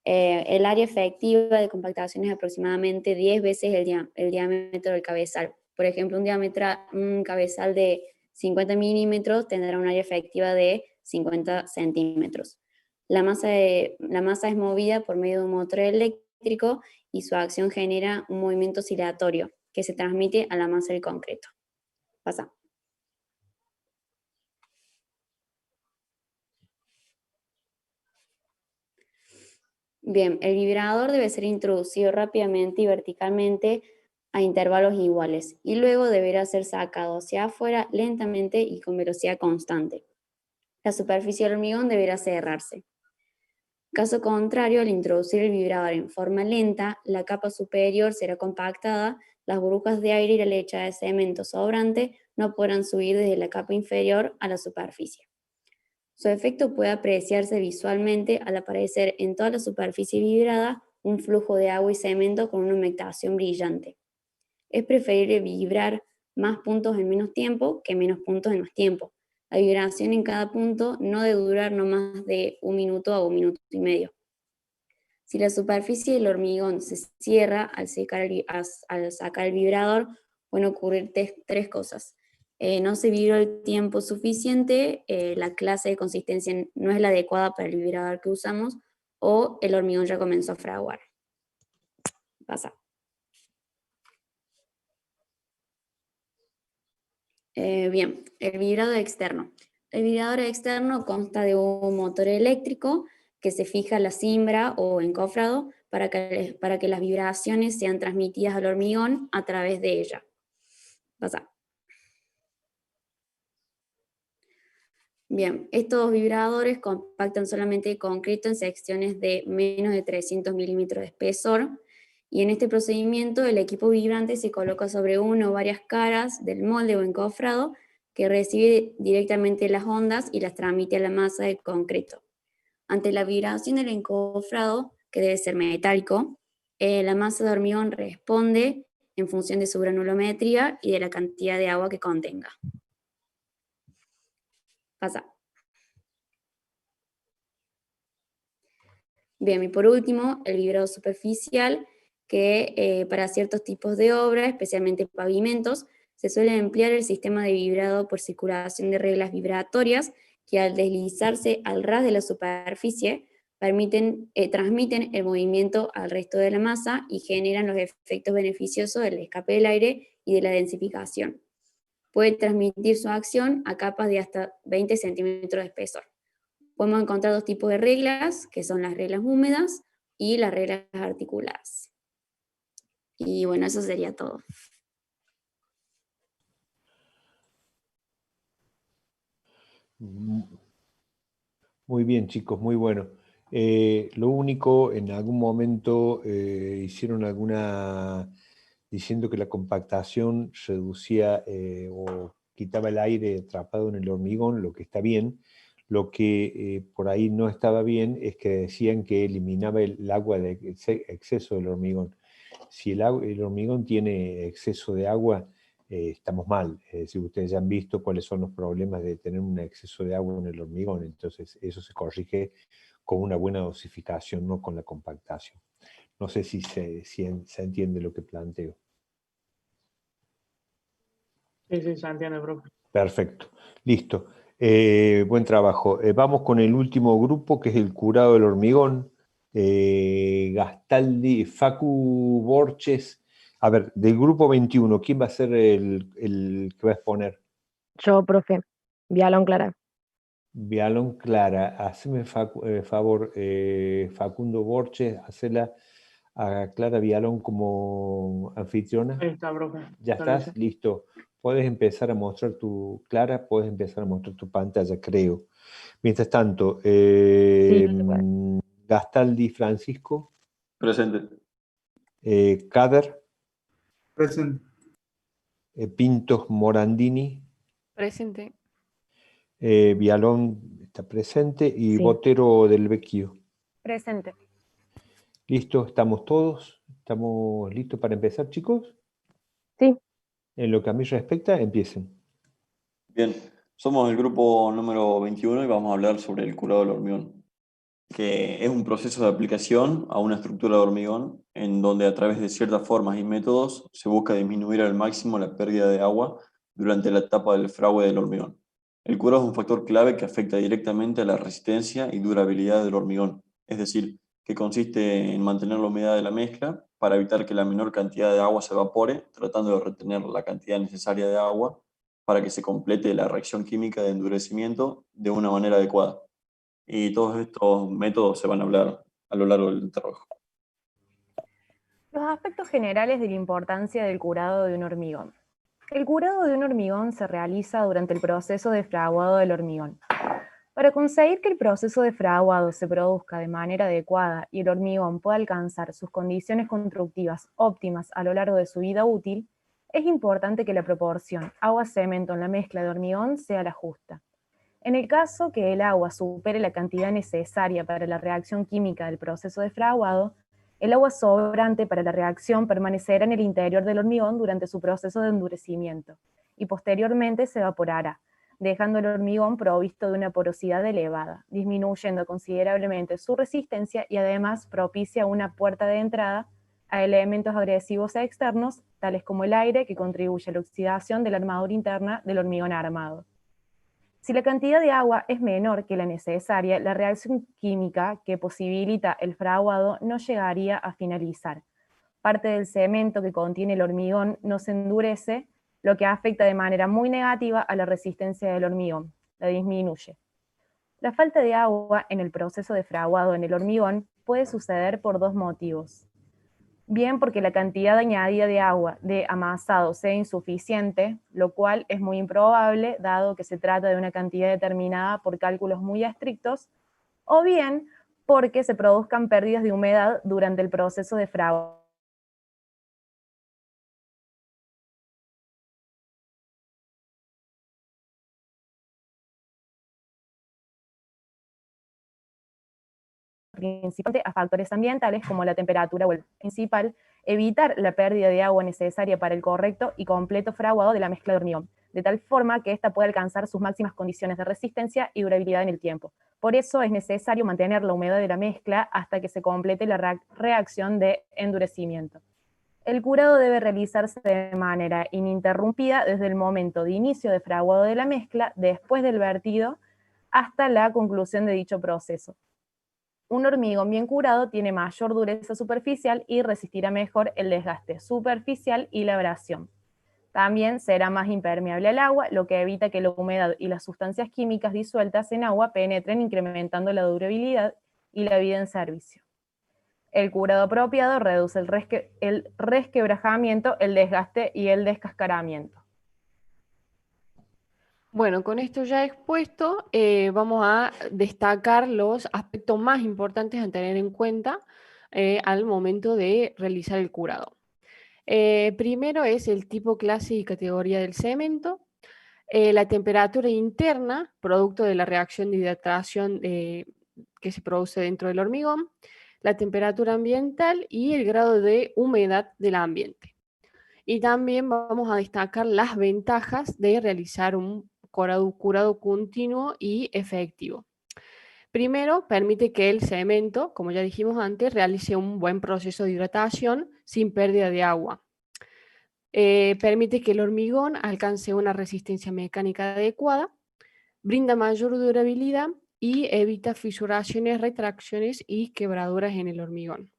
El área efectiva de compactación es aproximadamente 10 veces el diámetro del cabezal. Por ejemplo, un cabezal de 50 milímetros tendrá un área efectiva de 50 centímetros. La masa es movida por medio de un motor eléctrico y su acción genera un movimiento oscilatorio que se transmite a la masa del concreto. Pasa. Bien, el vibrador debe ser introducido rápidamente y verticalmente a intervalos iguales y luego deberá ser sacado hacia afuera lentamente y con velocidad constante. La superficie del hormigón deberá cerrarse. Caso contrario, al introducir el vibrador en forma lenta, la capa superior será compactada, las burbujas de aire y la leche de cemento sobrante no podrán subir desde la capa inferior a la superficie. Su efecto puede apreciarse visualmente al aparecer en toda la superficie vibrada un flujo de agua y cemento con una humectación brillante. Es preferible vibrar más puntos en menos tiempo que menos puntos en más tiempo. La vibración en cada punto no debe durar no más de 1 minuto a 1 minuto y medio. Si la superficie del hormigón se cierra al sacar el vibrador, pueden ocurrir tres cosas. No se vibró el tiempo suficiente, la clase de consistencia no es la adecuada para el vibrador que usamos, o el hormigón ya comenzó a fraguar. Pasa. Bien, el vibrador externo. El vibrador externo consta de un motor eléctrico que se fija a la cimbra o encofrado para que las vibraciones sean transmitidas al hormigón a través de ella. Pasa. Bien, estos vibradores compactan solamente concreto en secciones de menos de 300 milímetros de espesor, y en este procedimiento el equipo vibrante se coloca sobre una o varias caras del molde o encofrado que recibe directamente las ondas y las transmite a la masa de concreto. Ante la vibración del encofrado, que debe ser metálico, la masa de hormigón responde en función de su granulometría y de la cantidad de agua que contenga. Pasa. Bien, y por último, el vibrado superficial, que para ciertos tipos de obras, especialmente pavimentos, se suele emplear el sistema de vibrado por circulación de reglas vibratorias que al deslizarse al ras de la superficie transmiten el movimiento al resto de la masa y generan los efectos beneficiosos del escape del aire y de la densificación. Puede transmitir su acción a capas de hasta 20 centímetros de espesor. Podemos encontrar dos tipos de reglas, que son las reglas húmedas y las reglas articuladas. Y bueno, eso sería todo. Muy bien, chicos, muy bueno. Lo único, en algún momento hicieron diciendo que la compactación reducía o quitaba el aire atrapado en el hormigón, lo que está bien. Lo que por ahí no estaba bien es que decían que eliminaba el agua de exceso del hormigón. Si el hormigón tiene exceso de agua, estamos mal. Si ustedes ya han visto cuáles son los problemas de tener un exceso de agua en el hormigón, entonces eso se corrige con una buena dosificación, no con la compactación. No sé si se entiende lo que planteo. Sí, se entiende, profe. Perfecto, listo. Buen trabajo. Vamos con el último grupo, que es el curado del hormigón. Gastaldi, Facu Borges. A ver, del grupo 21, ¿quién va a ser el que va a exponer? Yo, profe. Vialón Clara. Vialón Clara. Haceme favor, Facundo Borges, hacela a Clara Vialón como anfitriona. Ahí está, profe. ¿Ya estás? Listo. Puedes empezar a mostrar Clara, puedes empezar a mostrar tu pantalla, creo. Mientras tanto, Gastaldi Francisco. Presente. Cader. Presente. Pintos Morandini. Presente. Vialón está presente y Sí. Botero del Vecchio. Presente. ¿Listo? ¿Estamos todos? ¿Estamos listos para empezar, chicos? Sí. En lo que a mí respecta, empiecen. Bien, somos el grupo número 21 y vamos a hablar sobre el curado del hormigón, que es un proceso de aplicación a una estructura de hormigón en donde a través de ciertas formas y métodos se busca disminuir al máximo la pérdida de agua durante la etapa del fragüe del hormigón. El curado es un factor clave que afecta directamente a la resistencia y durabilidad del hormigón, es decir, que consiste en mantener la humedad de la mezcla para evitar que la menor cantidad de agua se evapore, tratando de retener la cantidad necesaria de agua para que se complete la reacción química de endurecimiento de una manera adecuada. Y todos estos métodos se van a hablar a lo largo del trabajo. Los aspectos generales de la importancia del curado de un hormigón. El curado de un hormigón se realiza durante el proceso de fraguado del hormigón. Para conseguir que el proceso de fraguado se produzca de manera adecuada y el hormigón pueda alcanzar sus condiciones constructivas óptimas a lo largo de su vida útil, es importante que la proporción agua-cemento en la mezcla de hormigón sea la justa. En el caso que el agua supere la cantidad necesaria para la reacción química del proceso de fraguado, el agua sobrante para la reacción permanecerá en el interior del hormigón durante su proceso de endurecimiento y posteriormente se evaporará, dejando el hormigón provisto de una porosidad elevada, disminuyendo considerablemente su resistencia y además propicia una puerta de entrada a elementos agresivos externos, tales como el aire, que contribuye a la oxidación de la armadura interna del hormigón armado. Si la cantidad de agua es menor que la necesaria, la reacción química que posibilita el fraguado no llegaría a finalizar. Parte del cemento que contiene el hormigón no se endurece, lo que afecta de manera muy negativa a la resistencia del hormigón, la disminuye. La falta de agua en el proceso de fraguado en el hormigón puede suceder por dos motivos. Bien porque la cantidad añadida de agua de amasado sea insuficiente, lo cual es muy improbable dado que se trata de una cantidad determinada por cálculos muy estrictos, o bien porque se produzcan pérdidas de humedad durante el proceso de fraguado. Principalmente a factores ambientales como la temperatura o el principal, evitar la pérdida de agua necesaria para el correcto y completo fraguado de la mezcla de hormigón, de tal forma que ésta pueda alcanzar sus máximas condiciones de resistencia y durabilidad en el tiempo. Por eso es necesario mantener la humedad de la mezcla hasta que se complete la reacción de endurecimiento. El curado debe realizarse de manera ininterrumpida desde el momento de inicio de fraguado de la mezcla, después del vertido, hasta la conclusión de dicho proceso. Un hormigón bien curado tiene mayor dureza superficial y resistirá mejor el desgaste superficial y la abrasión. También será más impermeable al agua, lo que evita que la humedad y las sustancias químicas disueltas en agua penetren, incrementando la durabilidad y la vida en servicio. El curado apropiado reduce el resquebrajamiento, el desgaste y el descascaramiento. Bueno, con esto ya expuesto, vamos a destacar los aspectos más importantes a tener en cuenta al momento de realizar el curado. Primero es el tipo, clase y categoría del cemento, la temperatura interna, producto de la reacción de hidratación que se produce dentro del hormigón, la temperatura ambiental y el grado de humedad del ambiente. Y también vamos a destacar las ventajas de realizar un curado continuo y efectivo. Primero, permite que el cemento, como ya dijimos antes, realice un buen proceso de hidratación sin pérdida de agua. Permite que el hormigón alcance una resistencia mecánica adecuada, brinda mayor durabilidad y evita fisuraciones, retracciones y quebraduras en el hormigón.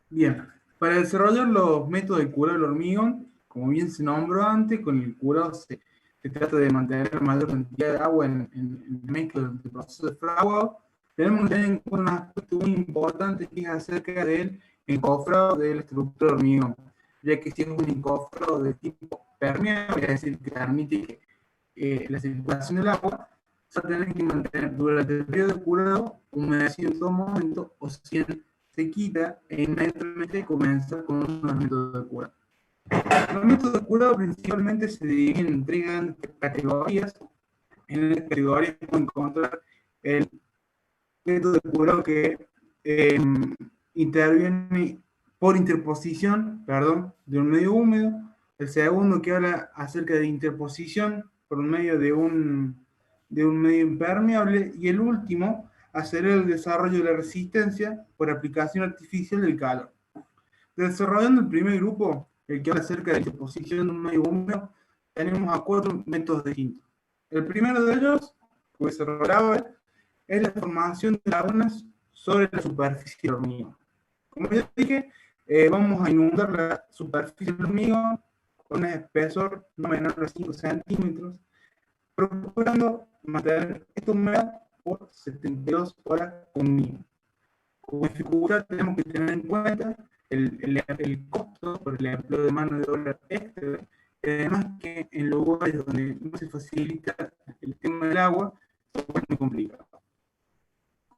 Bien, para desarrollar los métodos de curado del hormigón, como bien se nombró antes, con el curado se se trata de mantener la mayor cantidad de agua en el mezcla del proceso de fraguado, tenemos que tener en cuenta un aspecto muy importante que es acerca del encofrado de la estructura de hormigón, ya que si es un encofrado de tipo permeable, es decir, que permite que la circulación del agua, se va a tener que mantener durante el periodo de curado humedecido en todo momento, o si se quita e inmediatamente comienza con un método de curado. Los métodos de curado principalmente se dividen en tres grandes categorías. En esta categoría podemos encontrar el método de curado que interviene por interposición, de un medio húmedo. El segundo que habla acerca de interposición por medio de un medio impermeable. Y el último, hacer el desarrollo de la resistencia por aplicación artificial del calor. Desarrollando el primer grupo, el que habla acerca de la interposición de un medio húmedo, tenemos a 4 métodos distintos. El primero de ellos, que se desarrollaba, es la formación de lagunas sobre la superficie del hormigón. Como ya dije, vamos a inundar la superficie del hormigón con un espesor no menor de 5 centímetros, procurando mantener esta humedad por 72 horas con mínimo. Como dificultad tenemos que tener en cuenta el costo por el empleo de mano de obra extra, y además que en lugares donde no se facilita el tema del agua, es muy complicado.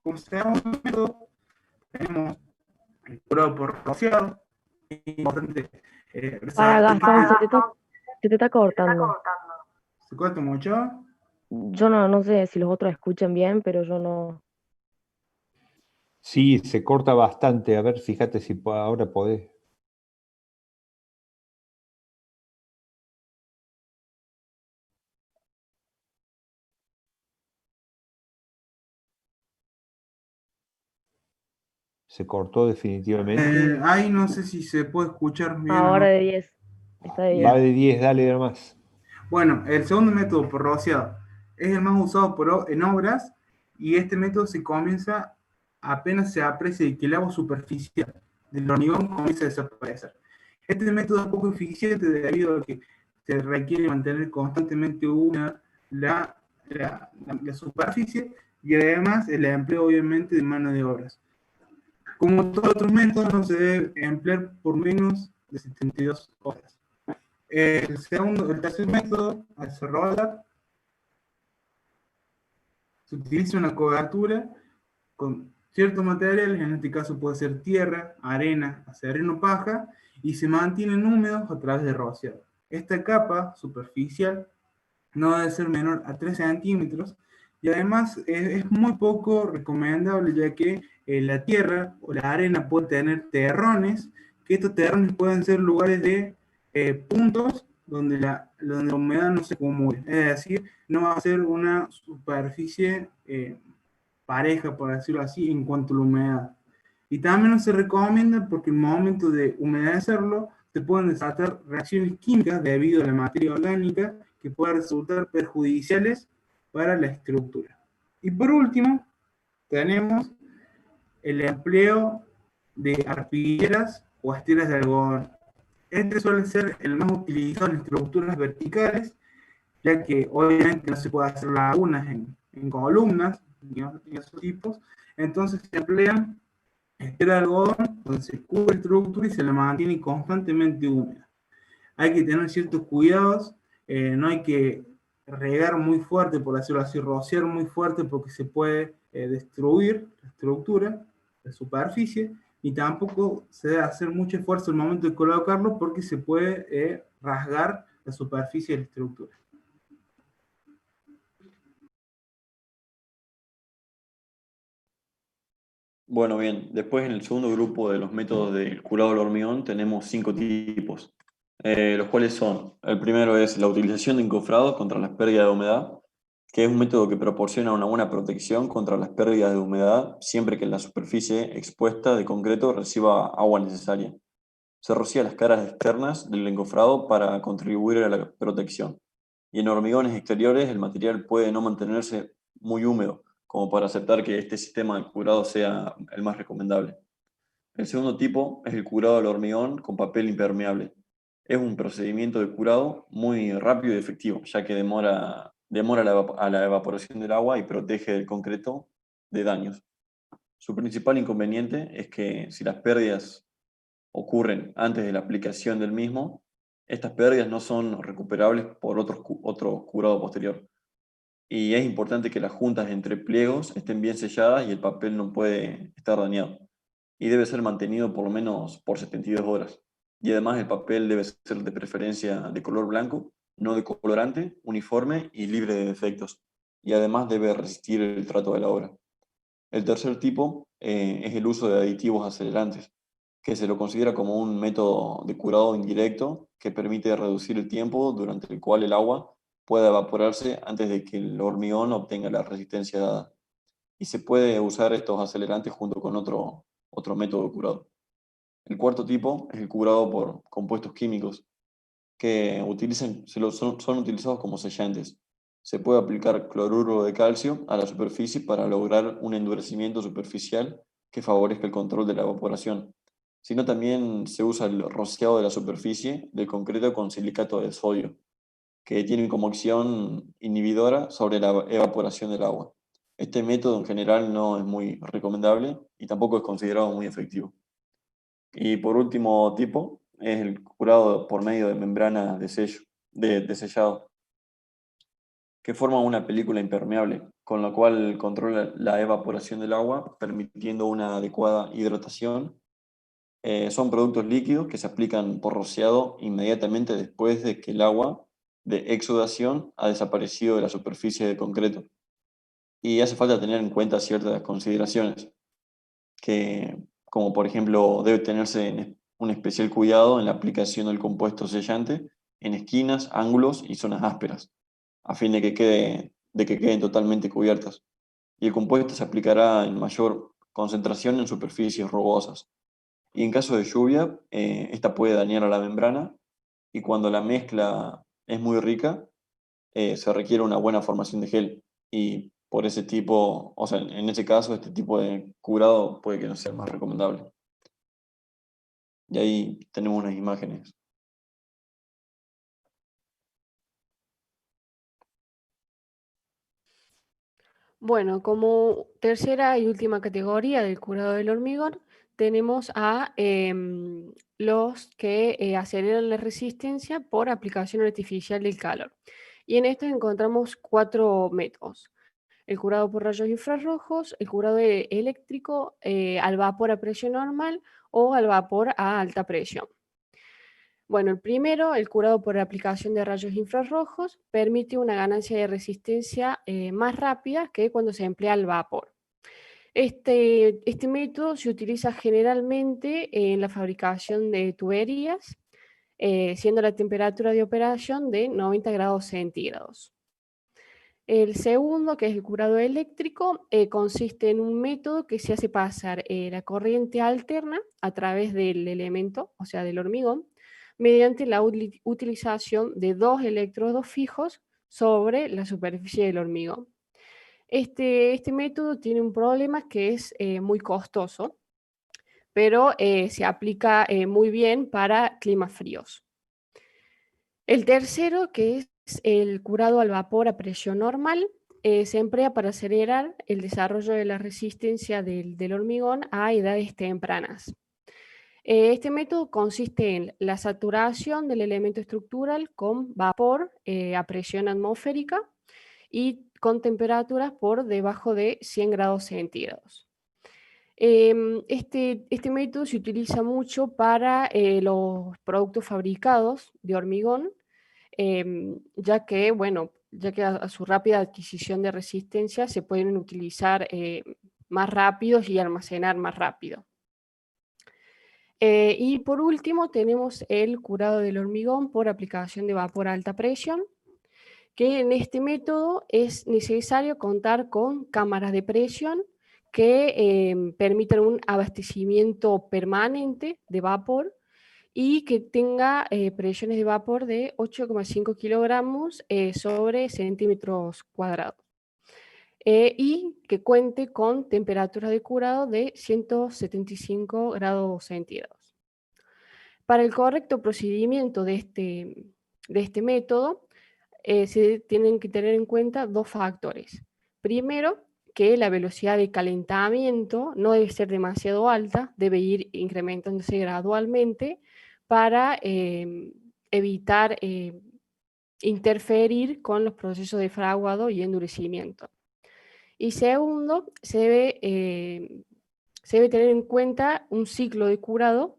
Como sabemos, tenemos el curado por rociado. Es importante Para Gastón, se te está cortando. ¿Se corta mucho? Yo no sé si los otros escuchan bien, pero yo no. Sí, se corta bastante. A ver, fíjate si ahora podés. Se cortó definitivamente. Ahí no sé si se puede escuchar bien. Ahora de 10. Está de 10. Va de 10, dale nomás. Bueno, el segundo método por rociado es el más usado en obras, y este método se comienza apenas se aprecia que el agua superficial del hormigón comienza a desaparecer. Este método es poco eficiente debido a que se requiere mantener constantemente húmeda la superficie, y además el empleo obviamente de mano de obras. Como todos los otros métodos, no se debe emplear por menos de 72 horas. El tercer método, al desarrollar, se utiliza una cobertura con ciertos materiales, en este caso puede ser tierra, arena, acerrín o paja, y se mantienen húmedos a través de rociado. Esta capa superficial no debe ser menor a 3 centímetros, y además es muy poco recomendable, ya que la tierra o la arena puede tener terrones, que estos terrones pueden ser lugares de puntos donde la humedad no se acumula, es decir, no va a ser una superficie pareja, por decirlo así, en cuanto a la humedad. Y también no se recomienda porque en el momento de humedecerlo se pueden desatar reacciones químicas debido a la materia orgánica que pueden resultar perjudiciales para la estructura. Y por último, tenemos el empleo de arpilleras o esteras de algodón. Este suele ser el más utilizado en estructuras verticales, ya que obviamente no se puede hacer lagunas en columnas y esos tipos. Entonces se emplean estera de algodón, donde se cubre la estructura y se la mantiene constantemente húmeda. Hay que tener ciertos cuidados, no hay que regar muy fuerte, por decirlo así, rociar muy fuerte, porque se puede destruir la estructura, la superficie, y tampoco se debe hacer mucho esfuerzo al momento de colocarlo, porque se puede rasgar la superficie de la estructura. Bueno, bien, después en el segundo grupo de los métodos del curado del hormigón tenemos 5 tipos, los cuales son: el primero es la utilización de encofrados contra las pérdidas de humedad, que es un método que proporciona una buena protección contra las pérdidas de humedad siempre que la superficie expuesta de concreto reciba agua necesaria. Se rocía las caras externas del encofrado para contribuir a la protección, y en hormigones exteriores el material puede no mantenerse muy húmedo, como para aceptar que este sistema de curado sea el más recomendable. El segundo tipo es el curado del hormigón con papel impermeable. Es un procedimiento de curado muy rápido y efectivo, ya que demora a la evaporación del agua y protege el concreto de daños. Su principal inconveniente es que si las pérdidas ocurren antes de la aplicación del mismo, estas pérdidas no son recuperables por otro curado posterior. Y es importante que las juntas entre pliegos estén bien selladas y el papel no puede estar dañado. Y debe ser mantenido por lo menos por 72 horas. Y además el papel debe ser de preferencia de color blanco, no de colorante, uniforme y libre de defectos. Y además debe resistir el trato de la obra. El tercer tipo es el uso de aditivos acelerantes, que se lo considera como un método de curado indirecto que permite reducir el tiempo durante el cual el agua pueda evaporarse antes de que el hormigón obtenga la resistencia dada. Y se puede usar estos acelerantes junto con otro método de curado. El cuarto tipo es el curado por compuestos químicos, que son utilizados como sellantes. Se puede aplicar cloruro de calcio a la superficie para lograr un endurecimiento superficial que favorezca el control de la evaporación. Sino también se usa el rociado de la superficie del concreto con silicato de sodio, que tiene como acción inhibidora sobre la evaporación del agua. Este método en general no es muy recomendable y tampoco es considerado muy efectivo. Y por último tipo es el curado por medio de membranas de sellado, que forman una película impermeable, con la cual controla la evaporación del agua, permitiendo una adecuada hidratación. Son productos líquidos que se aplican por rociado inmediatamente después de que el agua de exudación ha desaparecido de la superficie de concreto. Y hace falta tener en cuenta ciertas consideraciones, como por ejemplo debe tenerse un especial cuidado en la aplicación del compuesto sellante en esquinas, ángulos y zonas ásperas, a fin de que queden totalmente cubiertas. Y el compuesto se aplicará en mayor concentración en superficies rugosas. Y en caso de lluvia, esta puede dañar a la membrana, y cuando la mezcla es muy rica, se requiere una buena formación de gel. Y por ese tipo, o sea, en ese caso, este tipo de curado puede que no sea más recomendable. Y ahí tenemos unas imágenes. Bueno, como tercera y última categoría del curado del hormigón, tenemos a los que aceleran la resistencia por aplicación artificial del calor. Y en esto encontramos 4 métodos: el curado por rayos infrarrojos, el curado eléctrico, al vapor a presión normal o al vapor a alta presión. Bueno, el primero, el curado por aplicación de rayos infrarrojos, permite una ganancia de resistencia más rápida que cuando se emplea el vapor. Este método se utiliza generalmente en la fabricación de tuberías, siendo la temperatura de operación de 90 grados centígrados. El segundo, que es el curado eléctrico, consiste en un método que se hace pasar la corriente alterna a través del elemento, o sea, del hormigón, mediante la utilización de 2 electrodos fijos sobre la superficie del hormigón. Este método tiene un problema, que es muy costoso, pero se aplica muy bien para climas fríos. El tercero, que es el curado al vapor a presión normal, se emplea para acelerar el desarrollo de la resistencia del hormigón a edades tempranas. Este método consiste en la saturación del elemento estructural con vapor a presión atmosférica y con temperaturas por debajo de 100 grados centígrados. Este método se utiliza mucho para los productos fabricados de hormigón, ya que a su rápida adquisición de resistencia se pueden utilizar más rápidos y almacenar más rápido. Y por último tenemos el curado del hormigón por aplicación de vapor a alta presión, que en este método es necesario contar con cámaras de presión que permitan un abastecimiento permanente de vapor y que tenga presiones de vapor de 8,5 kilogramos sobre centímetros cuadrados. Y que cuente con temperatura de curado de 175 grados centígrados. Para el correcto procedimiento de este método, se tienen que tener en cuenta dos factores. Primero, que la velocidad de calentamiento no debe ser demasiado alta, debe ir incrementándose gradualmente para evitar interferir con los procesos de fraguado y endurecimiento. Y segundo, se debe tener en cuenta un ciclo de curado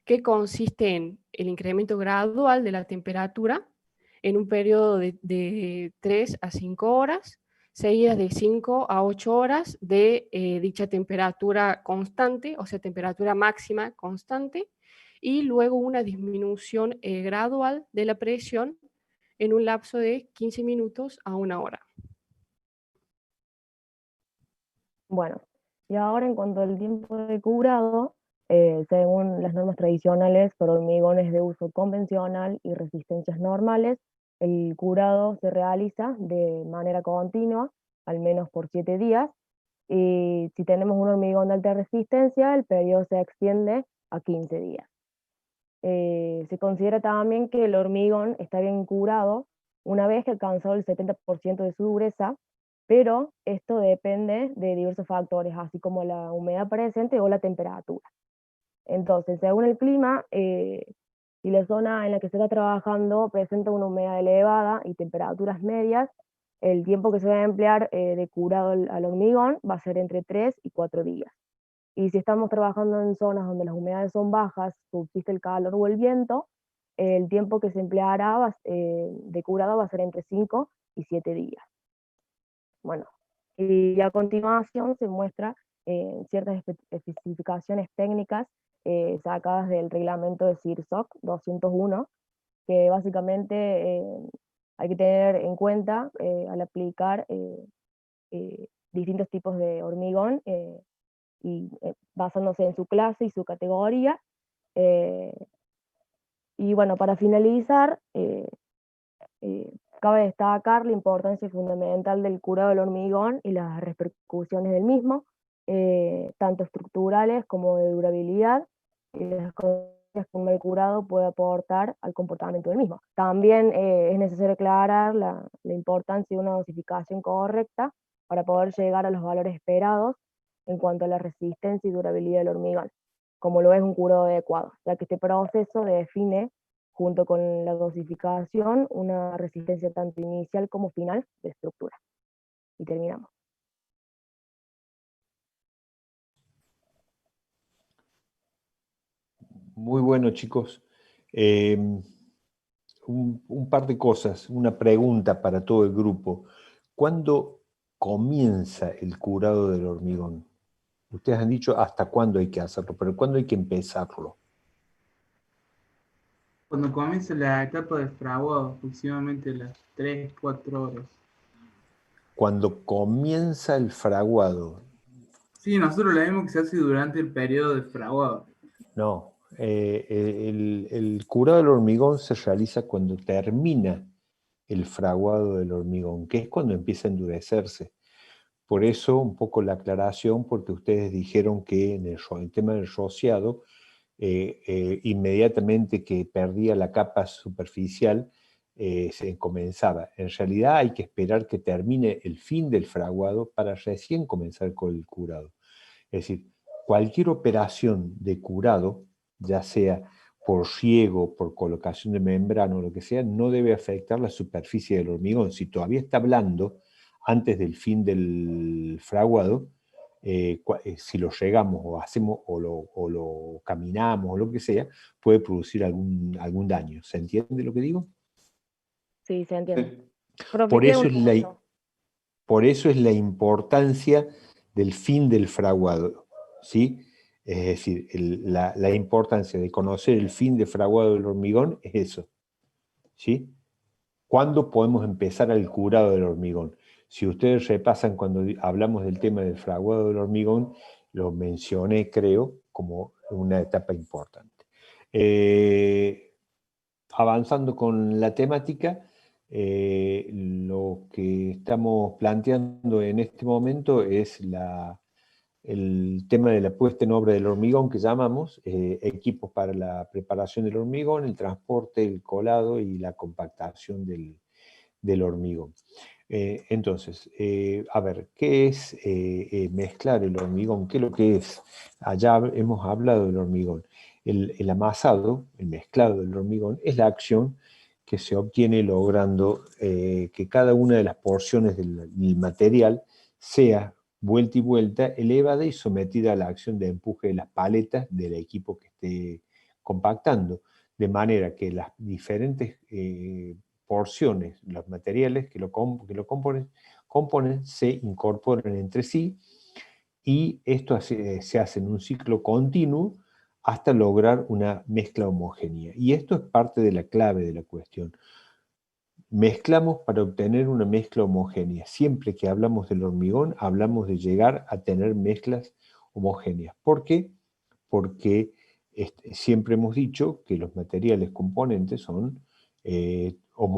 que consiste en el incremento gradual de la temperatura en un periodo de 3 a 5 horas, seguidas de 5 a 8 horas de dicha temperatura constante, o sea, temperatura máxima constante, y luego una disminución gradual de la presión en un lapso de 15 minutos a 1 hora. Bueno, y ahora en cuanto al tiempo de curado, según las normas tradicionales para hormigones de uso convencional y resistencias normales, el curado se realiza de manera continua, al menos por 7 días, y si tenemos un hormigón de alta resistencia, el periodo se extiende a 15 días. Se considera también que el hormigón está bien curado una vez que ha alcanzado el 70% de su dureza, pero esto depende de diversos factores, así como la humedad presente o la temperatura. Entonces, según el clima, si la zona en la que se está trabajando presenta una humedad elevada y temperaturas medias, el tiempo que se va a emplear de curado al hormigón va a ser entre 3 y 4 días. Y si estamos trabajando en zonas donde las humedades son bajas, subsiste el calor o el viento, el tiempo que se empleará de curado va a ser entre 5 y 7 días. Bueno, y a continuación se muestra ciertas especificaciones técnicas sacadas del reglamento de CIRSOC 201, que básicamente hay que tener en cuenta al aplicar distintos tipos de hormigón y basándose en su clase y su categoría. Y bueno, para finalizar, cabe destacar la importancia fundamental del curado del hormigón y las repercusiones del mismo, tanto estructurales como de durabilidad, y las consecuencias que un mal curado puede aportar al comportamiento del mismo. También es necesario aclarar la importancia de una dosificación correcta para poder llegar a los valores esperados en cuanto a la resistencia y durabilidad del hormigón, como lo es un curado adecuado, ya que este proceso define, junto con la dosificación, una resistencia tanto inicial como final de estructura. Y terminamos. Muy bueno, chicos. Un par de cosas, una pregunta para todo el grupo. ¿Cuándo comienza el curado del hormigón? Ustedes han dicho hasta cuándo hay que hacerlo, pero ¿cuándo hay que empezarlo? Cuando comienza la etapa de fraguado, aproximadamente las 3, 4 horas. Cuando comienza el fraguado. Sí, nosotros lo vemos que se hace durante el periodo de fraguado. No, el curado del hormigón se realiza cuando termina el fraguado del hormigón, que es cuando empieza a endurecerse. Por eso, un poco la aclaración, porque ustedes dijeron que en el tema del rociado, inmediatamente que perdía la capa superficial, se comenzaba. En realidad hay que esperar que termine el fin del fraguado para recién comenzar con el curado. Es decir, cualquier operación de curado, ya sea por riego, por colocación de membrana o lo que sea, no debe afectar la superficie del hormigón. Si todavía está blando, antes del fin del fraguado, si lo regamos o hacemos o lo caminamos o lo que sea, puede producir algún daño. ¿Se entiende lo que digo? Sí, se entiende. Por eso es la importancia del fin del fraguado, ¿sí? Es decir, la importancia de conocer el fin del fraguado del hormigón es eso, ¿sí? ¿Cuándo podemos empezar el curado del hormigón? Si ustedes repasan cuando hablamos del tema del fraguado del hormigón, lo mencioné, creo, como una etapa importante. Avanzando con la temática, lo que estamos planteando en este momento es el tema de la puesta en obra del hormigón que llamamos, equipos para la preparación del hormigón, el transporte, el colado y la compactación del hormigón. Entonces, a ver, ¿qué es mezclar el hormigón? ¿Qué es lo que es? Allá hemos hablado del hormigón. El amasado, el mezclado del hormigón, es la acción que se obtiene logrando que cada una de las porciones del material sea vuelta y vuelta, elevada y sometida a la acción de empuje de las paletas del equipo que esté compactando, de manera que las diferentes porciones, los materiales que lo componen, se incorporan entre sí, y esto se hace en un ciclo continuo hasta lograr una mezcla homogénea. Y esto es parte de la clave de la cuestión. Mezclamos para obtener una mezcla homogénea. Siempre que hablamos del hormigón, hablamos de llegar a tener mezclas homogéneas. ¿Por qué? Porque siempre hemos dicho que los materiales componentes son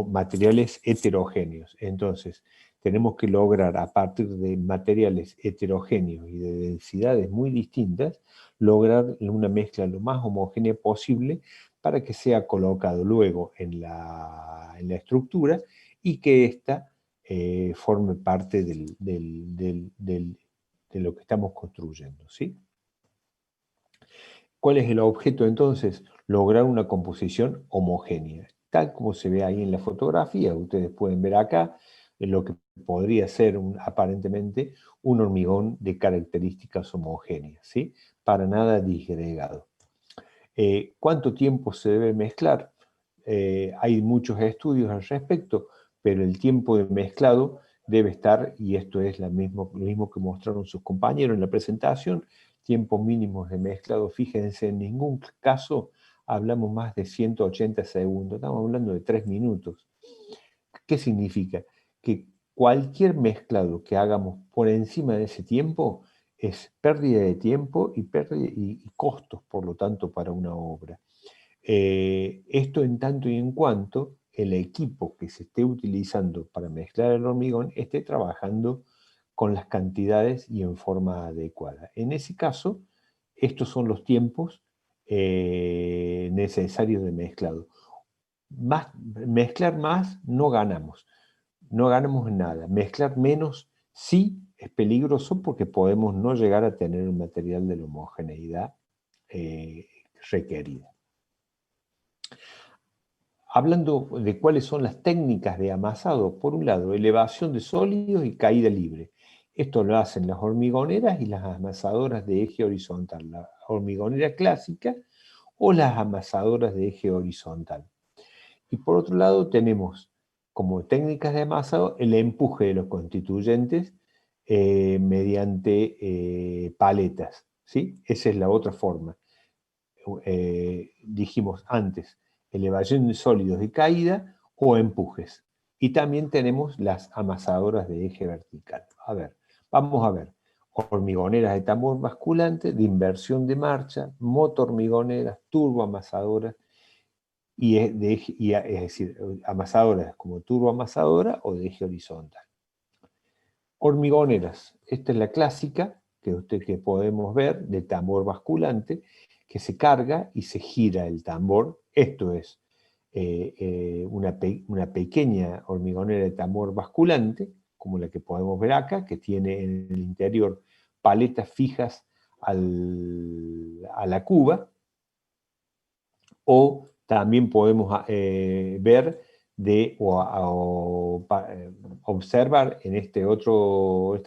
materiales heterogéneos. Entonces, tenemos que lograr, a partir de materiales heterogéneos y de densidades muy distintas, lograr una mezcla lo más homogénea posible para que sea colocado luego en la estructura y que ésta forme parte de lo que estamos construyendo, ¿sí? ¿Cuál es el objeto entonces? Lograr una composición homogénea, tal como se ve ahí en la fotografía. Ustedes pueden ver acá lo que podría ser aparentemente un hormigón de características homogéneas, ¿sí? Para nada disgregado. ¿Cuánto tiempo se debe mezclar? Hay muchos estudios al respecto, pero el tiempo de mezclado debe estar, y esto es lo mismo que mostraron sus compañeros en la presentación, tiempos mínimos de mezclado, fíjense, en ningún caso hablamos más de 180 segundos, estamos hablando de 3 minutos. ¿Qué significa? Que cualquier mezclado que hagamos por encima de ese tiempo es pérdida de tiempo y costos, por lo tanto, para una obra. Esto en tanto y en cuanto el equipo que se esté utilizando para mezclar el hormigón esté trabajando con las cantidades y en forma adecuada. En ese caso, estos son los tiempos necesarios de mezclado. Mezclar más no ganamos nada. Mezclar menos sí es peligroso porque podemos no llegar a tener un material de la homogeneidad requerida. Hablando de cuáles son las técnicas de amasado, por un lado, elevación de sólidos y caída libre. Esto lo hacen las hormigoneras y las amasadoras de eje horizontal, la hormigonera clásica o las amasadoras de eje horizontal. Y por otro lado tenemos como técnicas de amasado el empuje de los constituyentes mediante paletas, ¿sí? Esa es la otra forma. Dijimos antes, elevación de sólidos de caída o empujes. Y también tenemos las amasadoras de eje vertical. A ver, vamos a ver. Hormigoneras de tambor basculante, de inversión de marcha, motormigoneras, turboamasadoras, es decir, amasadoras como turboamasadora o de eje horizontal. Hormigoneras, esta es la clásica que podemos ver de tambor basculante, que se carga y se gira el tambor. Esto es una pequeña hormigonera de tambor basculante, como la que podemos ver acá, que tiene en el interior paletas fijas a la cuba, o también podemos ver observar en esta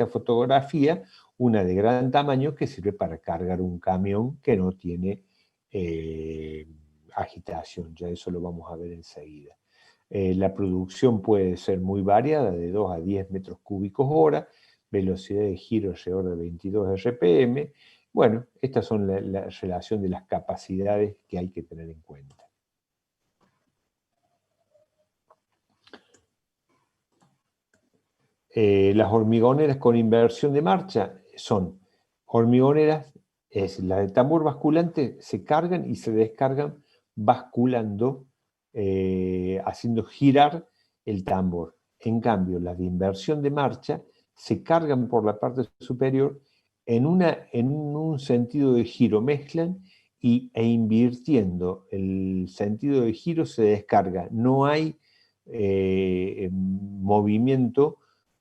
fotografía una de gran tamaño que sirve para cargar un camión que no tiene agitación. Ya eso lo vamos a ver enseguida. La producción puede ser muy variada, de 2 a 10 metros cúbicos hora, velocidad de giro alrededor de 22 RPM. Bueno, estas son la relación de las capacidades que hay que tener en cuenta. Las hormigoneras con inversión de marcha son hormigoneras, las de tambor basculante se cargan y se descargan basculando, haciendo girar el tambor. En cambio, las de inversión de marcha se cargan por la parte superior en un sentido de giro mezclan e invirtiendo el sentido de giro se descarga. No hay movimiento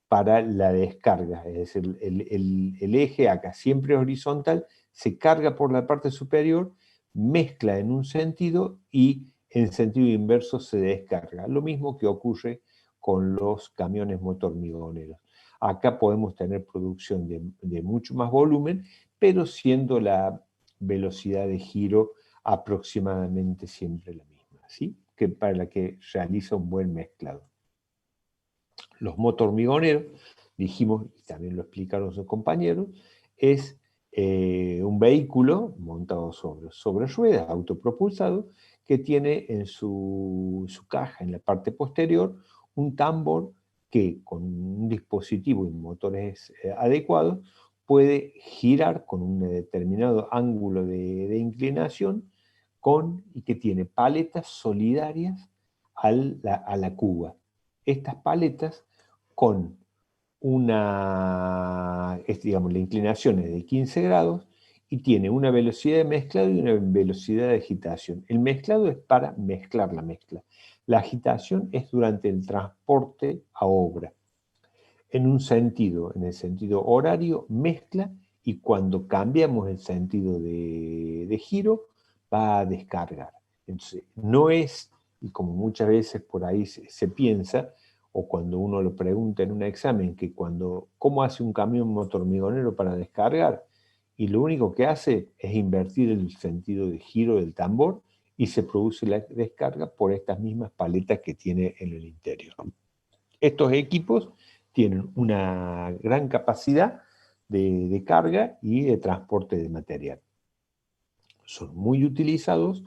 para la descarga, es decir, el eje acá siempre horizontal, se carga por la parte superior, mezcla en un sentido y en sentido inverso se descarga. Lo mismo que ocurre con los camiones motormigoneros. Acá podemos tener producción de mucho más volumen, pero siendo la velocidad de giro aproximadamente siempre la misma, ¿sí? Que para la que realiza un buen mezclado. Los motormigoneros, dijimos, y también lo explicaron sus compañeros, es un vehículo montado sobre ruedas, autopropulsado, que tiene en su caja, en la parte posterior, un tambor que con un dispositivo y motores adecuados puede girar con un determinado ángulo de inclinación y que tiene paletas solidarias a la cuba. Estas paletas con digamos, la inclinación es de 15 grados y tiene una velocidad de mezclado y una velocidad de agitación. El mezclado es para mezclar la mezcla. La agitación es durante el transporte a obra. En el sentido horario, mezcla, y cuando cambiamos el sentido de giro, va a descargar. Entonces, no es, y como muchas veces por ahí se piensa, o cuando uno lo pregunta en un examen, que ¿cómo hace un camión motormigonero para descargar? Y lo único que hace es invertir el sentido de giro del tambor y se produce la descarga por estas mismas paletas que tiene en el interior. Estos equipos tienen una gran capacidad de carga y de transporte de material. Son muy utilizados,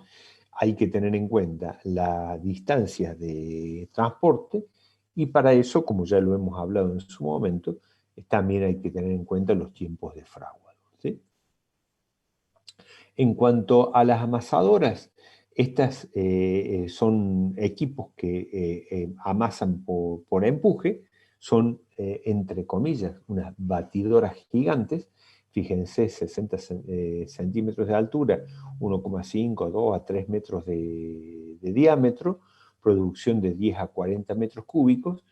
hay que tener en cuenta la distancia de transporte y para eso, como ya lo hemos hablado en su momento, también hay que tener en cuenta los tiempos de fraguado, ¿sí? En cuanto a las amasadoras, estas son equipos que amasan por empuje, son, entre comillas, unas batidoras gigantes, fíjense, 60 centímetros de altura, 1,5, 2 a 3 metros de diámetro, producción de 10 a 40 metros cúbicos.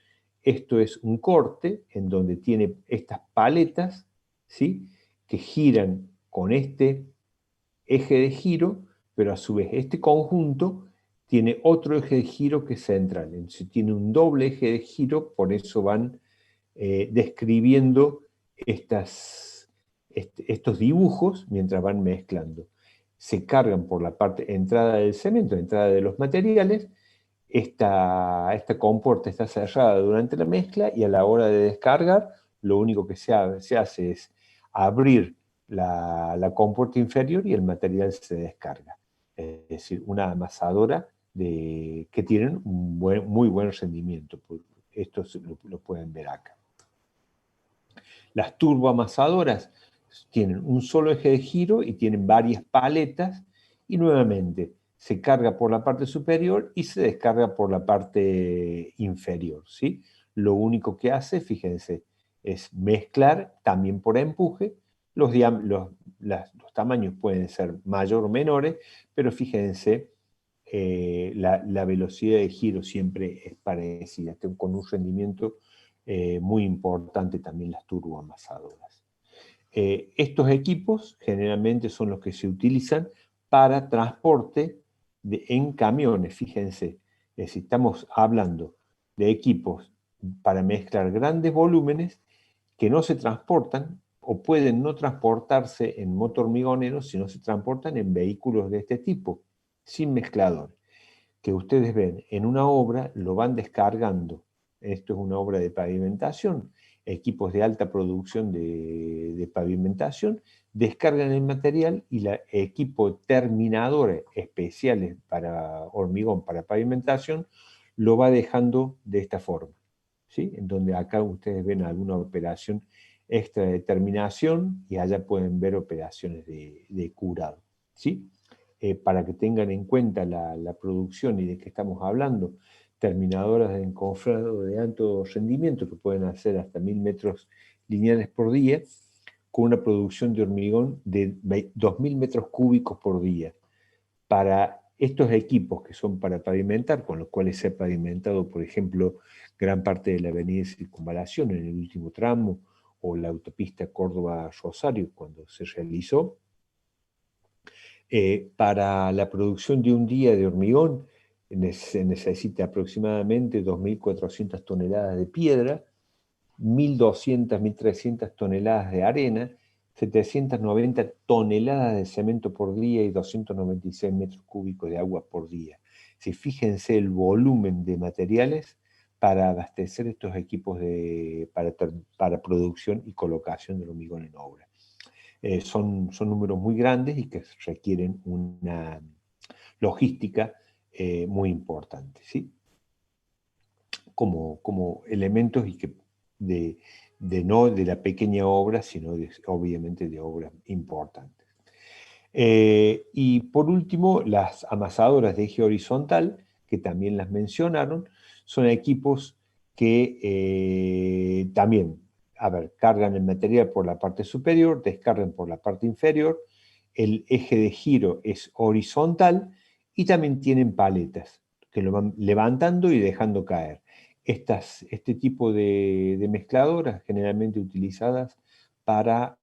Esto es un corte en donde tiene estas paletas, ¿sí?, que giran con este eje de giro, pero a su vez este conjunto tiene otro eje de giro que es central. Entonces tiene un doble eje de giro, por eso van describiendo estos dibujos mientras van mezclando. Se cargan por la parte entrada del cemento, entrada de los materiales. Esta compuerta está cerrada durante la mezcla y a la hora de descargar, lo único que se hace es abrir la compuerta inferior y el material se descarga. Es decir, una amasadora que tienen un muy buen rendimiento. Esto lo pueden ver acá. Las turboamasadoras tienen un solo eje de giro y tienen varias paletas y nuevamente se carga por la parte superior y se descarga por la parte inferior, ¿sí? Lo único que hace, fíjense, es mezclar también por empuje. Los tamaños pueden ser mayor o menores, pero fíjense, la velocidad de giro siempre es parecida, con un rendimiento muy importante también las turboamasadoras. Estos equipos generalmente son los que se utilizan para transporte en camiones, fíjense. Es decir, estamos hablando de equipos para mezclar grandes volúmenes que no se transportan o pueden no transportarse en motormigoneros, sino se transportan en vehículos de este tipo, sin mezclador, que ustedes ven en una obra, lo van descargando. Esto es una obra de pavimentación, equipos de alta producción de pavimentación, descargan el material y el equipo terminadores especiales para hormigón, para pavimentación, lo va dejando de esta forma, ¿sí? En donde acá ustedes ven alguna operación extra de terminación y allá pueden ver operaciones de curado, ¿sí? Para que tengan en cuenta la producción y de qué estamos hablando, terminadoras de encofrado de alto rendimiento que pueden hacer hasta 1000 metros lineales por día, con una producción de hormigón de 2.000 metros cúbicos por día. Para estos equipos que son para pavimentar, con los cuales se ha pavimentado, por ejemplo, gran parte de la avenida de Circunvalación en el último tramo, o la autopista Córdoba-Rosario cuando se realizó, para la producción de un día de hormigón se necesita aproximadamente 2.400 toneladas de piedra, 1.200, 1.300 toneladas de arena, 790 toneladas de cemento por día y 296 metros cúbicos de agua por día. Si fíjense el volumen de materiales para abastecer estos equipos para producción y colocación del hormigón en obra. Son números muy grandes y que requieren una logística muy importante, ¿sí? Como elementos y que no de la pequeña obra, sino obviamente de obras importantes. Y por último, las amasadoras de eje horizontal, que también las mencionaron, son equipos que también, cargan el material por la parte superior, descargan por la parte inferior, el eje de giro es horizontal y también tienen paletas que lo van levantando y dejando caer. Este tipo de mezcladoras generalmente utilizadas para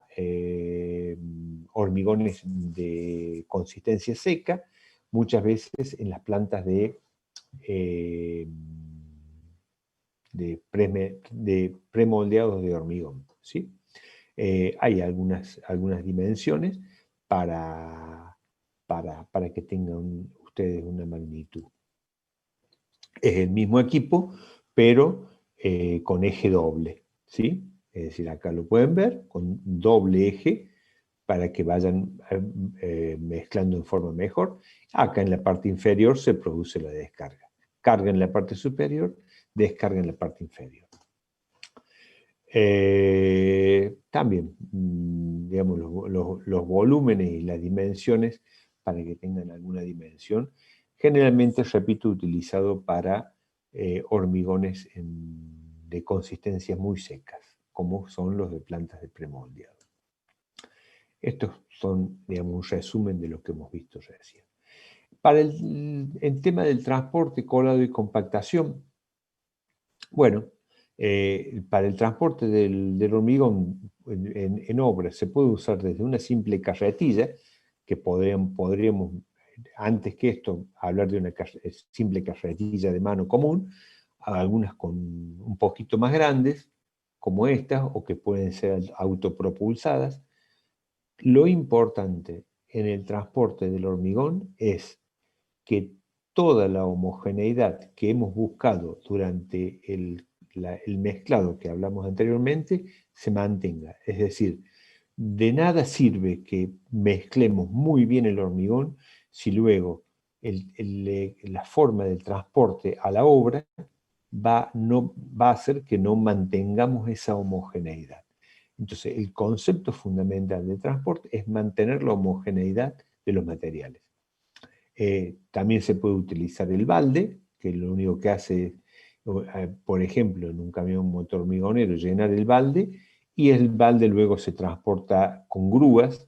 hormigones de consistencia seca, muchas veces en las plantas de premoldeados de hormigón, ¿sí? Hay algunas dimensiones para que tengan ustedes una magnitud. Es el mismo equipo, pero con eje doble, ¿sí? Es decir, acá lo pueden ver, con doble eje, para que vayan mezclando en forma mejor. Acá en la parte inferior se produce la descarga. Carga en la parte superior, descarga en la parte inferior. También, digamos, los volúmenes y las dimensiones, para que tengan alguna dimensión, generalmente, repito, utilizado para hormigones de consistencias muy secas, como son los de plantas de premoldeado. Estos son, digamos, un resumen de lo que hemos visto recién. Para el tema del transporte, colado y compactación, bueno, para el transporte del hormigón en obra se puede usar desde una simple carretilla, que podríamos, antes que esto, hablar de una simple carretilla de mano común, algunas con un poquito más grandes, como estas, o que pueden ser autopropulsadas. Lo importante en el transporte del hormigón es que toda la homogeneidad que hemos buscado durante el mezclado que hablamos anteriormente se mantenga. Es decir, de nada sirve que mezclemos muy bien el hormigón si luego la forma del transporte a la obra va a hacer que no mantengamos esa homogeneidad. Entonces, el concepto fundamental de transporte es mantener la homogeneidad de los materiales. También se puede utilizar el balde, que lo único que hace es, por ejemplo, en un camión motor hormigonero, llenar el balde, y el balde luego se transporta con grúas,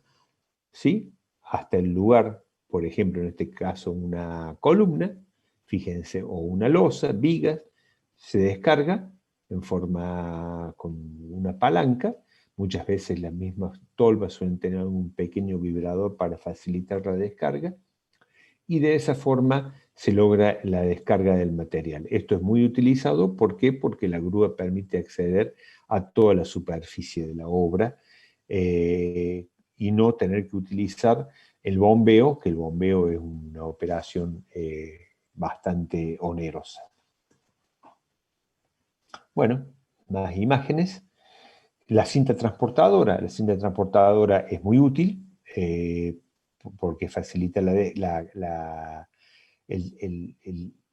¿sí?, hasta el lugar, por ejemplo, en este caso una columna, fíjense, o una losa, vigas, se descarga en forma con una palanca. Muchas veces las mismas tolvas suelen tener un pequeño vibrador para facilitar la descarga, y de esa forma se logra la descarga del material. Esto es muy utilizado, ¿por qué? Porque la grúa permite acceder a toda la superficie de la obra y no tener que utilizar el bombeo, que el bombeo es una operación bastante onerosa. Bueno, más imágenes. La cinta transportadora es muy útil porque facilita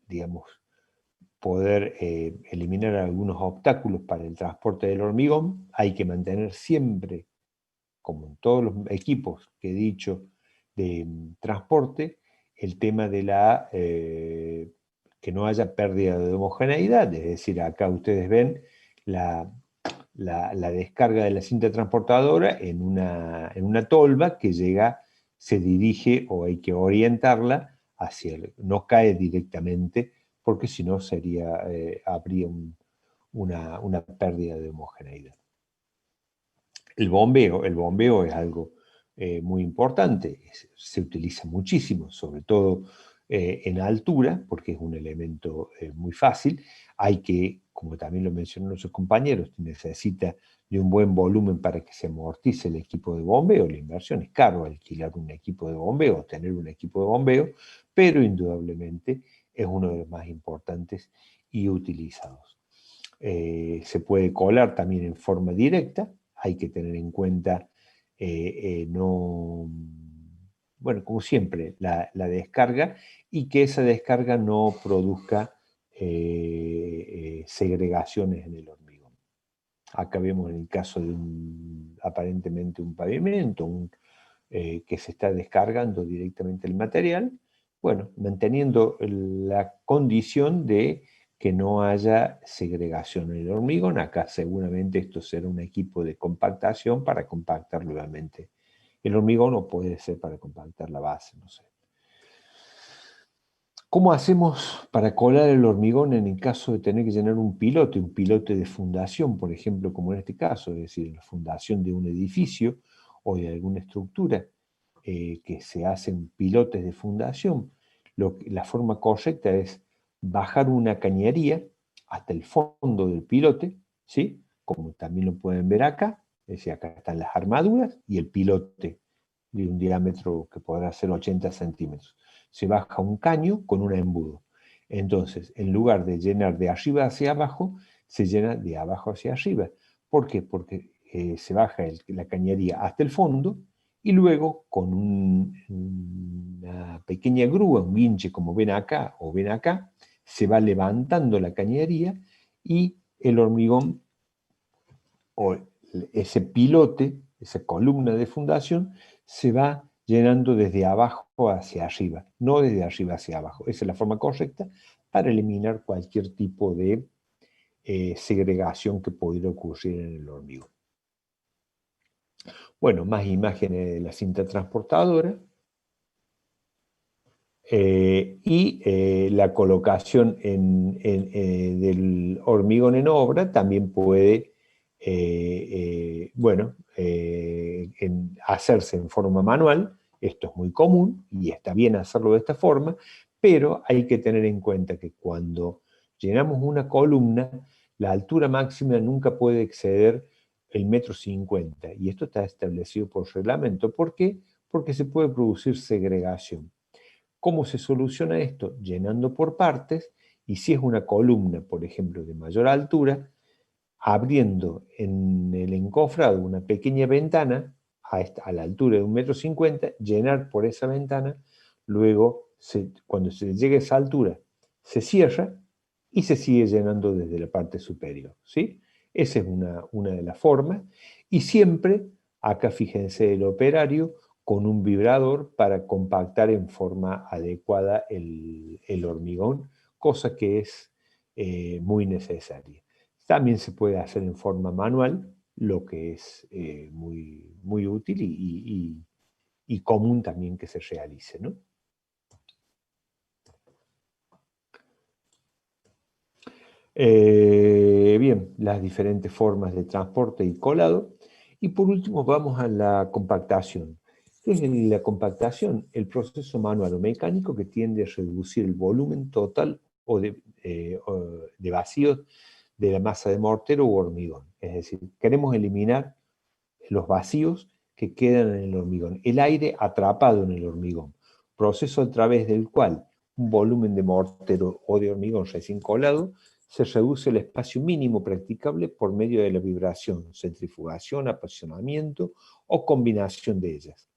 digamos, poder eliminar algunos obstáculos para el transporte del hormigón. Hay que mantener siempre, como en todos los equipos que he dicho de transporte, el tema de que no haya pérdida de homogeneidad. Es decir, acá ustedes ven la descarga de la cinta transportadora en una tolva que se dirige o hay que orientarla no cae directamente, porque si no habría una pérdida de homogeneidad. El bombeo es algo muy importante, se utiliza muchísimo, sobre todo en altura, porque es un elemento muy fácil. Hay que, como también lo mencionaron nuestros compañeros, necesita de un buen volumen para que se amortice el equipo de bombeo. La inversión es caro, alquilar un equipo de bombeo, tener un equipo de bombeo, pero indudablemente es uno de los más importantes y utilizados. Se puede colar también en forma directa. Hay que tener en cuenta, como siempre, la descarga, y que esa descarga no produzca segregaciones en el hormigón. Acá vemos en el caso de aparentemente un pavimento, que se está descargando directamente el material, bueno, manteniendo la condición de que no haya segregación en el hormigón. Acá seguramente esto será un equipo de compactación para compactar nuevamente el hormigón, o puede ser para compactar la base, no sé. ¿Cómo hacemos para colar el hormigón en el caso de tener que llenar un pilote de fundación, por ejemplo, como en este caso, es decir, la fundación de un edificio o de alguna estructura, que se hacen pilotes de fundación? La forma correcta es bajar una cañería hasta el fondo del pilote, ¿sí? Como también lo pueden ver acá, es decir, acá están las armaduras y el pilote de un diámetro que podrá ser 80 centímetros. Se baja un caño con un embudo. Entonces, en lugar de llenar de arriba hacia abajo, se llena de abajo hacia arriba. ¿Por qué? Porque se baja la cañería hasta el fondo, y luego con una pequeña grúa, un guinche como ven acá o ven acá, se va levantando la cañería y el hormigón, o ese pilote, esa columna de fundación, se va llenando desde abajo hacia arriba, no desde arriba hacia abajo. Esa es la forma correcta para eliminar cualquier tipo de segregación que pudiera ocurrir en el hormigón. Bueno, más imágenes de la cinta transportadora. Y la colocación del hormigón en obra también puede hacerse en forma manual. Esto es muy común y está bien hacerlo de esta forma, pero hay que tener en cuenta que cuando llenamos una columna, la altura máxima nunca puede exceder el 1,50 m, y esto está establecido por reglamento. ¿Por qué? Porque se puede producir segregación. ¿Cómo se soluciona esto? Llenando por partes, y si es una columna, por ejemplo, de mayor altura, abriendo en el encofrado una pequeña ventana a la altura de 1,50 m, llenar por esa ventana, luego cuando se llegue a esa altura se cierra y se sigue llenando desde la parte superior, ¿sí? Esa es una de las formas, y siempre, acá fíjense el operario, con un vibrador para compactar en forma adecuada el hormigón, cosa que es muy necesaria. También se puede hacer en forma manual, lo que es muy, muy útil y común también que se realice, ¿no? Bien, las diferentes formas de transporte y colado. Y por último vamos a la compactación. ¿Qué es la compactación? El proceso manual o mecánico que tiende a reducir el volumen total o de vacíos de la masa de mortero u hormigón. Es decir, queremos eliminar los vacíos que quedan en el hormigón, el aire atrapado en el hormigón, proceso a través del cual un volumen de mortero o de hormigón recién colado se reduce el espacio mínimo practicable por medio de la vibración, centrifugación, apasionamiento o combinación de ellas,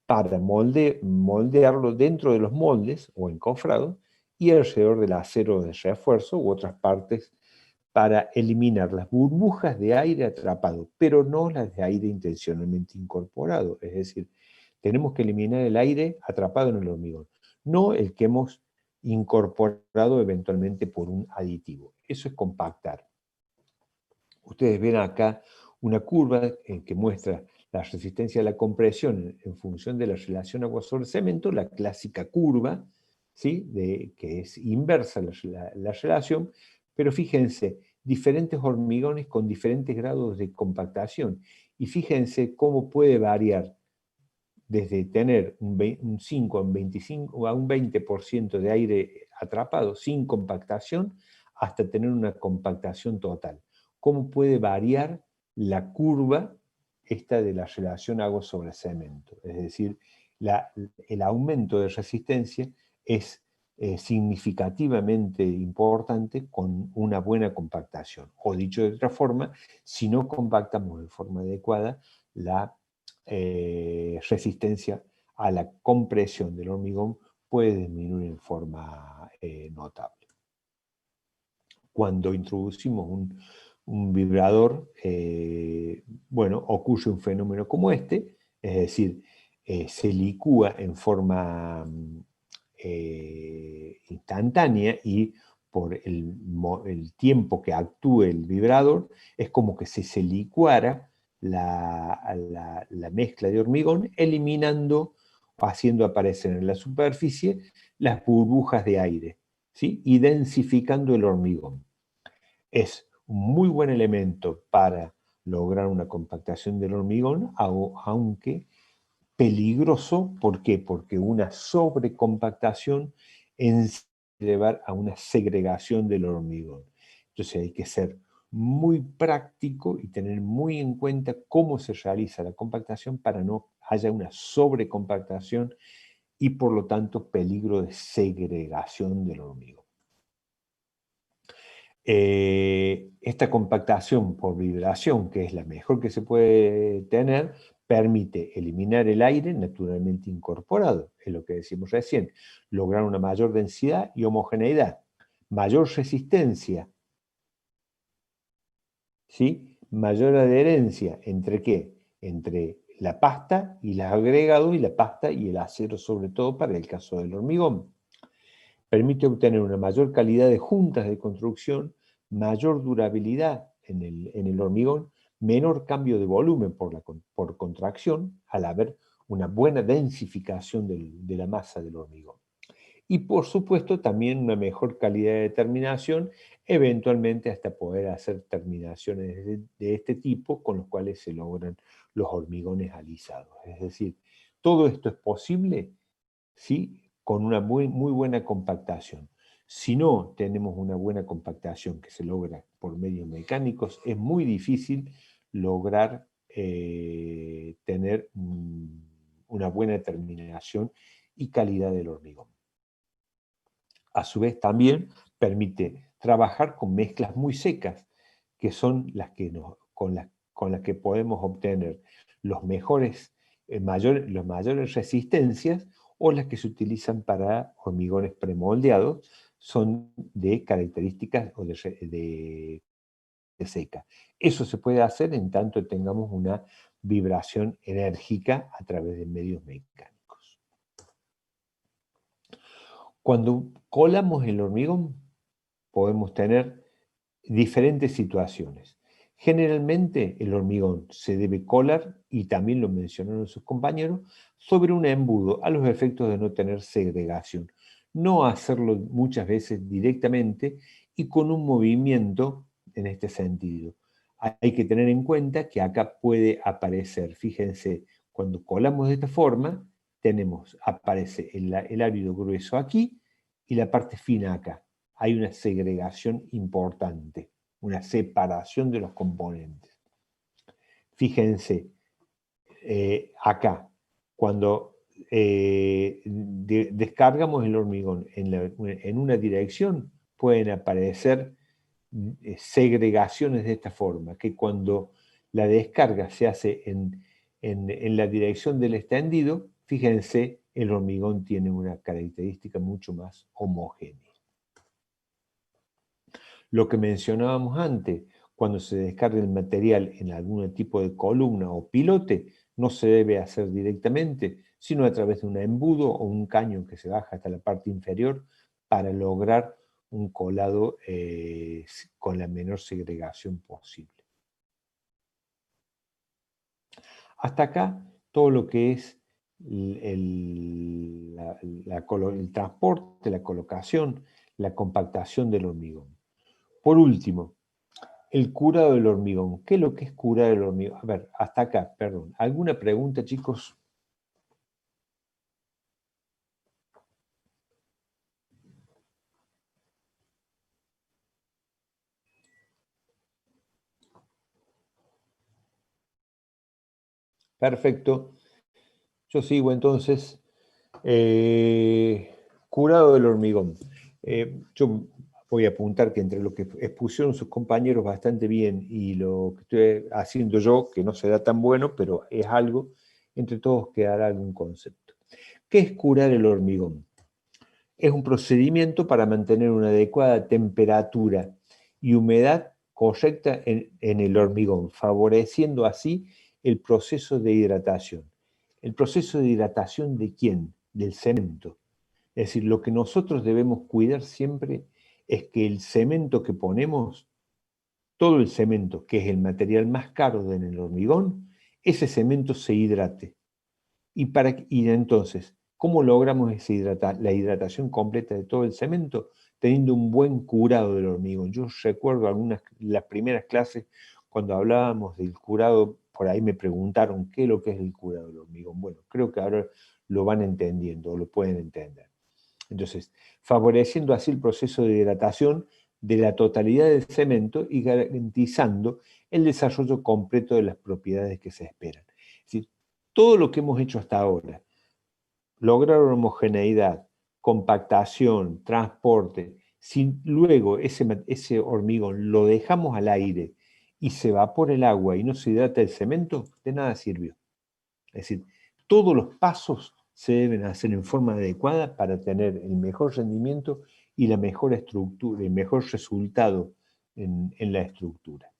para moldearlo dentro de los moldes o encofrados y alrededor del acero de refuerzo u otras partes, para eliminar las burbujas de aire atrapado, pero no las de aire intencionalmente incorporado. Es decir, tenemos que eliminar el aire atrapado en el hormigón, no el que hemos incorporado eventualmente por un aditivo. Eso es compactar. Ustedes ven acá una curva que muestra la resistencia a la compresión en función de la relación agua sobre cemento, la clásica curva, ¿sí? Que es inversa la relación, pero fíjense, diferentes hormigones con diferentes grados de compactación. Y fíjense cómo puede variar desde tener un 5 a un 25 a un 20% de aire atrapado sin compactación hasta tener una compactación total. ¿Cómo puede variar la curva esta de la relación agua sobre cemento? Es decir, el aumento de resistencia es significativamente importante con una buena compactación. O dicho de otra forma, si no compactamos de forma adecuada, la resistencia a la compresión del hormigón puede disminuir en forma notable. Cuando introducimos un vibrador, bueno, ocurre un fenómeno como este, es decir, se licúa en forma instantánea y por el tiempo que actúe el vibrador, es como que se licuara la mezcla de hormigón, eliminando, haciendo aparecer en la superficie las burbujas de aire, ¿sí? Y densificando el hormigón. Es un muy buen elemento para lograr una compactación del hormigón, aunque peligroso. ¿Por qué? Porque una sobrecompactación llevar a una segregación del hormigón. Entonces hay que ser muy práctico y tener muy en cuenta cómo se realiza la compactación para no haya una sobrecompactación y por lo tanto peligro de segregación del hormigón. Esta compactación por vibración, que es la mejor que se puede tener, permite eliminar el aire naturalmente incorporado, es lo que decimos recién, lograr una mayor densidad y homogeneidad, mayor resistencia, ¿sí? Mayor adherencia, ¿entre qué? Entre la pasta y los agregados y la pasta y el acero, sobre todo para el caso del hormigón. Permite obtener una mayor calidad de juntas de construcción, mayor durabilidad en el hormigón, menor cambio de volumen por contracción, al haber una buena densificación de la masa del hormigón. Y por supuesto también una mejor calidad de terminación, eventualmente hasta poder hacer terminaciones de este tipo con los cuales se logran los hormigones alisados. Es decir, todo esto es posible, ¿sí? Con una muy buena compactación. Si no tenemos una buena compactación que se logra por medios mecánicos, es muy difícil lograr tener una buena terminación y calidad del hormigón. A su vez también permite trabajar con mezclas muy secas, que son las que con las que podemos obtener las mayores resistencias, o las que se utilizan para hormigones premoldeados, son de características o de seca. Eso se puede hacer en tanto tengamos una vibración enérgica a través de medios mecánicos. Cuando colamos el hormigón, podemos tener diferentes situaciones. Generalmente el hormigón se debe colar, y también lo mencionaron sus compañeros, sobre un embudo a los efectos de no tener segregación. No hacerlo muchas veces directamente y con un movimiento en este sentido. Hay que tener en cuenta que acá puede aparecer, fíjense, cuando colamos de esta forma, aparece el árido grueso aquí y la parte fina acá. Hay una segregación importante, una separación de los componentes. Fíjense, acá, cuando descargamos el hormigón en una dirección, pueden aparecer segregaciones de esta forma, que cuando la descarga se hace en la dirección del extendido, fíjense, el hormigón tiene una característica mucho más homogénea. Lo que mencionábamos antes, cuando se descarga el material en algún tipo de columna o pilote, no se debe hacer directamente, sino a través de un embudo o un caño que se baja hasta la parte inferior para lograr un colado con la menor segregación posible. Hasta acá todo lo que es el transporte, la colocación, la compactación del hormigón. Por último, el curado del hormigón. ¿Qué es lo que es curar el hormigón? A ver, hasta acá, perdón. ¿Alguna pregunta, chicos? Perfecto. Yo sigo entonces. Curado del hormigón. Yo voy a apuntar que entre lo que expusieron sus compañeros bastante bien y lo que estoy haciendo yo, que no será tan bueno, pero es algo, entre todos quedará algún concepto. ¿Qué es curar el hormigón? Es un procedimiento para mantener una adecuada temperatura y humedad correcta en el hormigón, favoreciendo así el proceso de hidratación. ¿El proceso de hidratación de quién? Del cemento. Es decir, lo que nosotros debemos cuidar siempre es que el cemento que ponemos, todo el cemento, que es el material más caro en el hormigón, ese cemento se hidrate. Y entonces, ¿cómo logramos la hidratación completa de todo el cemento? Teniendo un buen curado del hormigón. Yo recuerdo las primeras clases, cuando hablábamos del curado, por ahí me preguntaron qué es lo que es el curado del hormigón. Bueno, creo que ahora lo van entendiendo, o lo pueden entender. Entonces, favoreciendo así el proceso de hidratación de la totalidad del cemento y garantizando el desarrollo completo de las propiedades que se esperan. Es decir, todo lo que hemos hecho hasta ahora, lograr homogeneidad, compactación, transporte, si luego ese hormigón lo dejamos al aire y se evapora el agua y no se hidrata el cemento, de nada sirvió. Es decir, todos los pasos se deben hacer en forma adecuada para tener el mejor rendimiento y la mejor estructura, el mejor resultado en la estructura.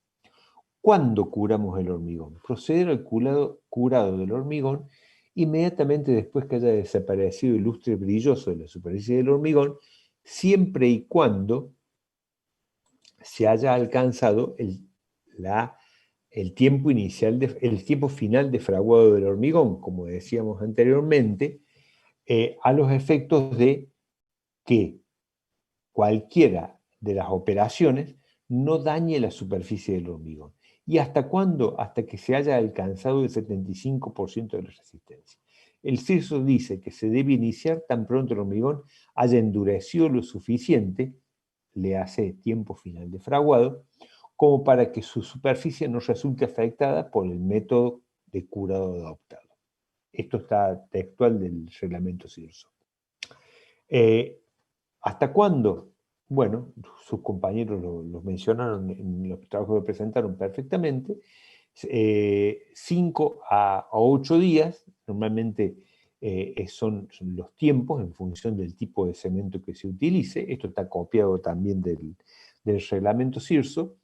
¿Cuándo curamos el hormigón? Proceder al curado del hormigón inmediatamente después que haya desaparecido el lustre brilloso de la superficie del hormigón, siempre y cuando se haya alcanzado el tiempo el tiempo final de fraguado del hormigón, como decíamos anteriormente, a los efectos de que cualquiera de las operaciones no dañe la superficie del hormigón. ¿Y hasta cuándo? Hasta que se haya alcanzado el 75% de la resistencia. El CIRSO dice que se debe iniciar tan pronto el hormigón haya endurecido lo suficiente, le hace tiempo final de fraguado, como para que su superficie no resulte afectada por el método de curado adoptado. Esto está textual del reglamento CIRSO. ¿Hasta cuándo? Bueno, sus compañeros los mencionaron en los trabajos que presentaron perfectamente. 5 a 8 días, normalmente son los tiempos en función del tipo de cemento que se utilice. Esto está copiado también del reglamento CIRSO.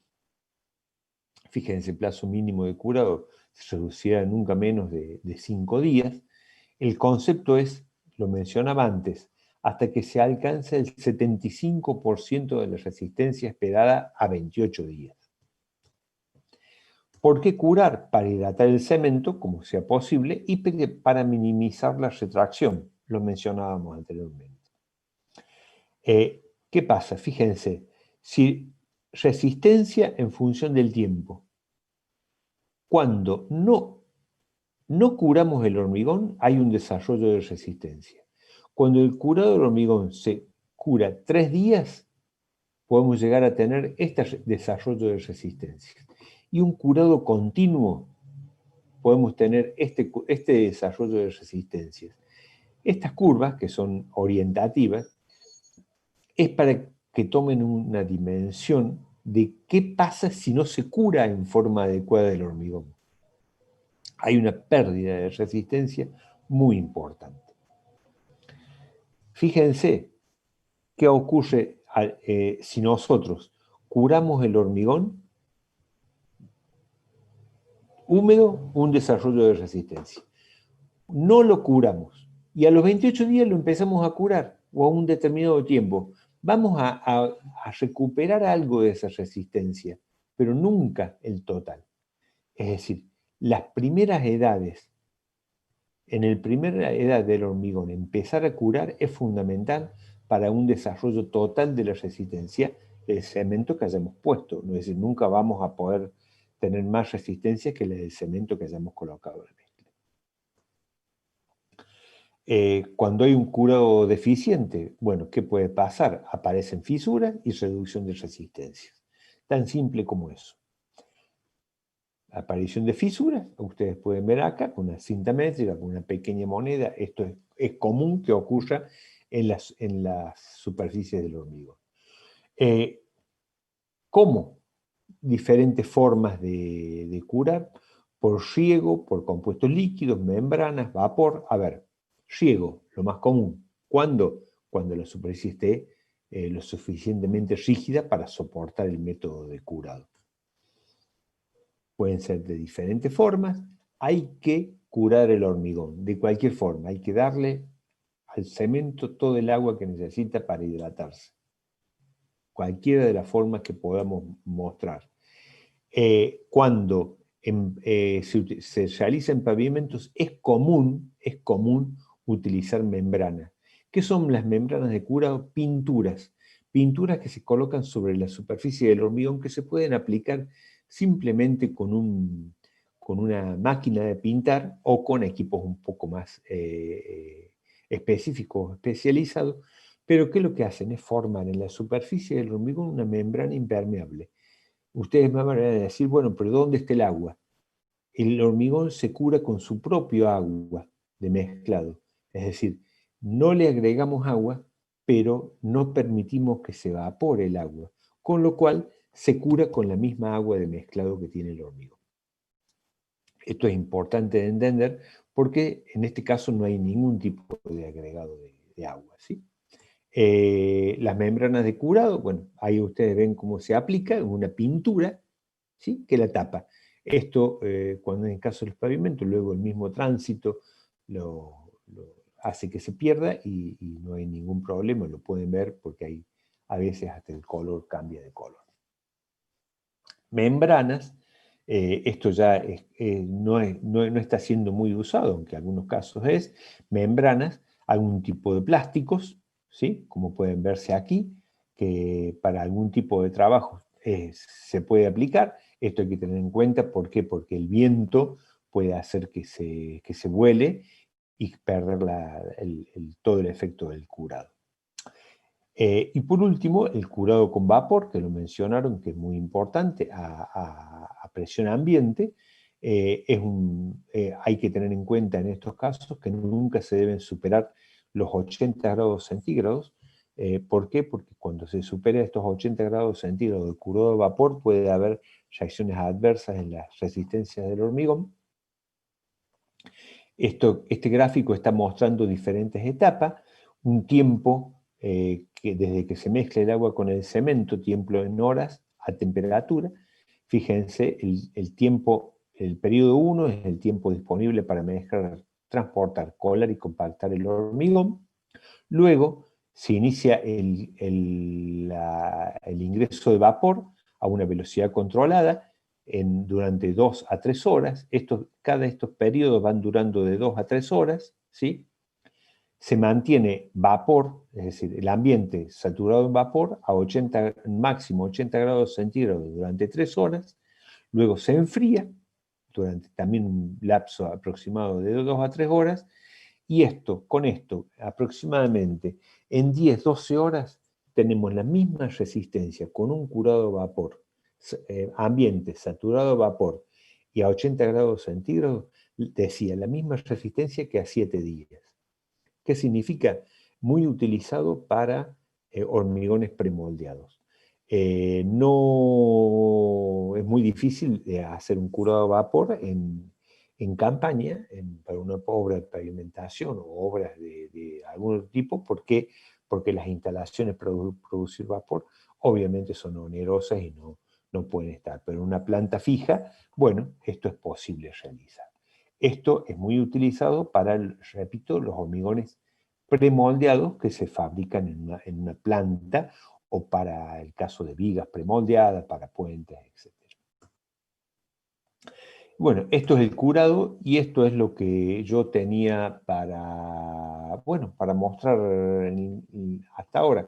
Fíjense, el plazo mínimo de curado se reducirá nunca menos de 5 días. El concepto es, lo mencionaba antes, hasta que se alcance el 75% de la resistencia esperada a 28 días. ¿Por qué curar? Para hidratar el cemento, como sea posible, y para minimizar la retracción, lo mencionábamos anteriormente. ¿Qué pasa? Fíjense, si resistencia en función del tiempo. Cuando no curamos el hormigón, hay un desarrollo de resistencia. Cuando el curado del hormigón se cura 3 días, podemos llegar a tener este desarrollo de resistencia. Y un curado continuo, podemos tener este desarrollo de resistencias. Estas curvas, que son orientativas, es para que tomen una dimensión de qué pasa si no se cura en forma adecuada el hormigón. Hay una pérdida de resistencia muy importante. Fíjense qué ocurre si nosotros curamos el hormigón húmedo, un desarrollo de resistencia. No lo curamos y a los 28 días lo empezamos a curar o a un determinado tiempo. Vamos a recuperar algo de esa resistencia, pero nunca el total. Es decir, las primeras edades, en la primera edad del hormigón, empezar a curar es fundamental para un desarrollo total de la resistencia del cemento que hayamos puesto. Es decir, nunca vamos a poder tener más resistencia que la del cemento que hayamos colocado en la mezcla. Cuando hay un curado deficiente, bueno, ¿qué puede pasar? Aparecen fisuras y reducción de resistencia. Tan simple como eso. Aparición de fisuras, ustedes pueden ver acá, con una cinta métrica, con una pequeña moneda. Esto es común que ocurra en las superficies del hormigón. ¿Cómo? Diferentes formas de curar: por riego, por compuestos líquidos, membranas, vapor. A ver, riego, lo más común. ¿Cuándo? Cuando la superficie esté lo suficientemente rígida para soportar el método de curado. Pueden ser de diferentes formas. Hay que curar el hormigón, de cualquier forma. Hay que darle al cemento todo el agua que necesita para hidratarse. Cualquiera de las formas que podamos mostrar. Cuando se realiza en pavimentos, es común utilizar membranas. ¿Qué son las membranas de curado? Pinturas. Pinturas que se colocan sobre la superficie del hormigón, que se pueden aplicar simplemente con una máquina de pintar o con equipos un poco más específicos, especializados. Pero ¿qué es lo que hacen? Es formar en la superficie del hormigón una membrana impermeable. Ustedes me van a decir, bueno, pero ¿dónde está el agua? El hormigón se cura con su propio agua de mezclado. Es decir, no le agregamos agua, pero no permitimos que se evapore el agua. Con lo cual, se cura con la misma agua de mezclado que tiene el hormigón. Esto es importante de entender porque en este caso no hay ningún tipo de agregado de agua, ¿sí? Las membranas de curado, bueno, ahí ustedes ven cómo se aplica, una pintura, ¿sí?, que la tapa. Esto, cuando en el caso de los pavimentos, luego el mismo tránsito lo hace que se pierda y no hay ningún problema, lo pueden ver porque a veces hasta el color cambia de color. Membranas, esto ya no está siendo muy usado, aunque en algunos casos es, membranas, algún tipo de plásticos, ¿sí?, como pueden verse aquí, que para algún tipo de trabajo se puede aplicar. Esto hay que tener en cuenta, ¿por qué? Porque el viento puede hacer que se vuele y perder todo el efecto del curado. Y por último, el curado con vapor, que lo mencionaron, que es muy importante, a presión ambiente. Hay que tener en cuenta en estos casos que nunca se deben superar los 80 grados centígrados. ¿Por qué? Porque cuando se supera estos 80 grados centígrados de curado de vapor puede haber reacciones adversas en las resistencias del hormigón. Este gráfico está mostrando diferentes etapas, un tiempo que desde que se mezcla el agua con el cemento, tiempo en horas a temperatura. Fíjense, el periodo 1 es el tiempo disponible para mezclar, transportar, colar y compactar el hormigón. Luego se inicia el ingreso de vapor a una velocidad controlada durante 2 a 3 horas. Cada de estos periodos van durando de 2 a 3 horas, ¿sí? Se mantiene vapor, es decir, el ambiente saturado en vapor a máximo 80 grados centígrados durante 3 horas, luego se enfría durante también un lapso aproximado de 2 a 3 horas, y con esto aproximadamente en 10-12 horas tenemos la misma resistencia con un curado de vapor, ambiente saturado de vapor y a 80 grados centígrados, decía, la misma resistencia que a 7 días. ¿Qué significa? Muy utilizado para hormigones premoldeados. No es muy difícil hacer un curado de vapor en campaña, para una obra de pavimentación o obras de algún tipo. ¿Por qué? Porque las instalaciones para producir vapor obviamente son onerosas y no pueden estar. Pero en una planta fija, bueno, esto es posible realizar. Esto es muy utilizado para, repito, los hormigones premoldeados que se fabrican en una planta, o para el caso de vigas premoldeadas, para puentes, etc. Bueno, esto es el curado y esto es lo que yo tenía para, bueno, para mostrar hasta ahora.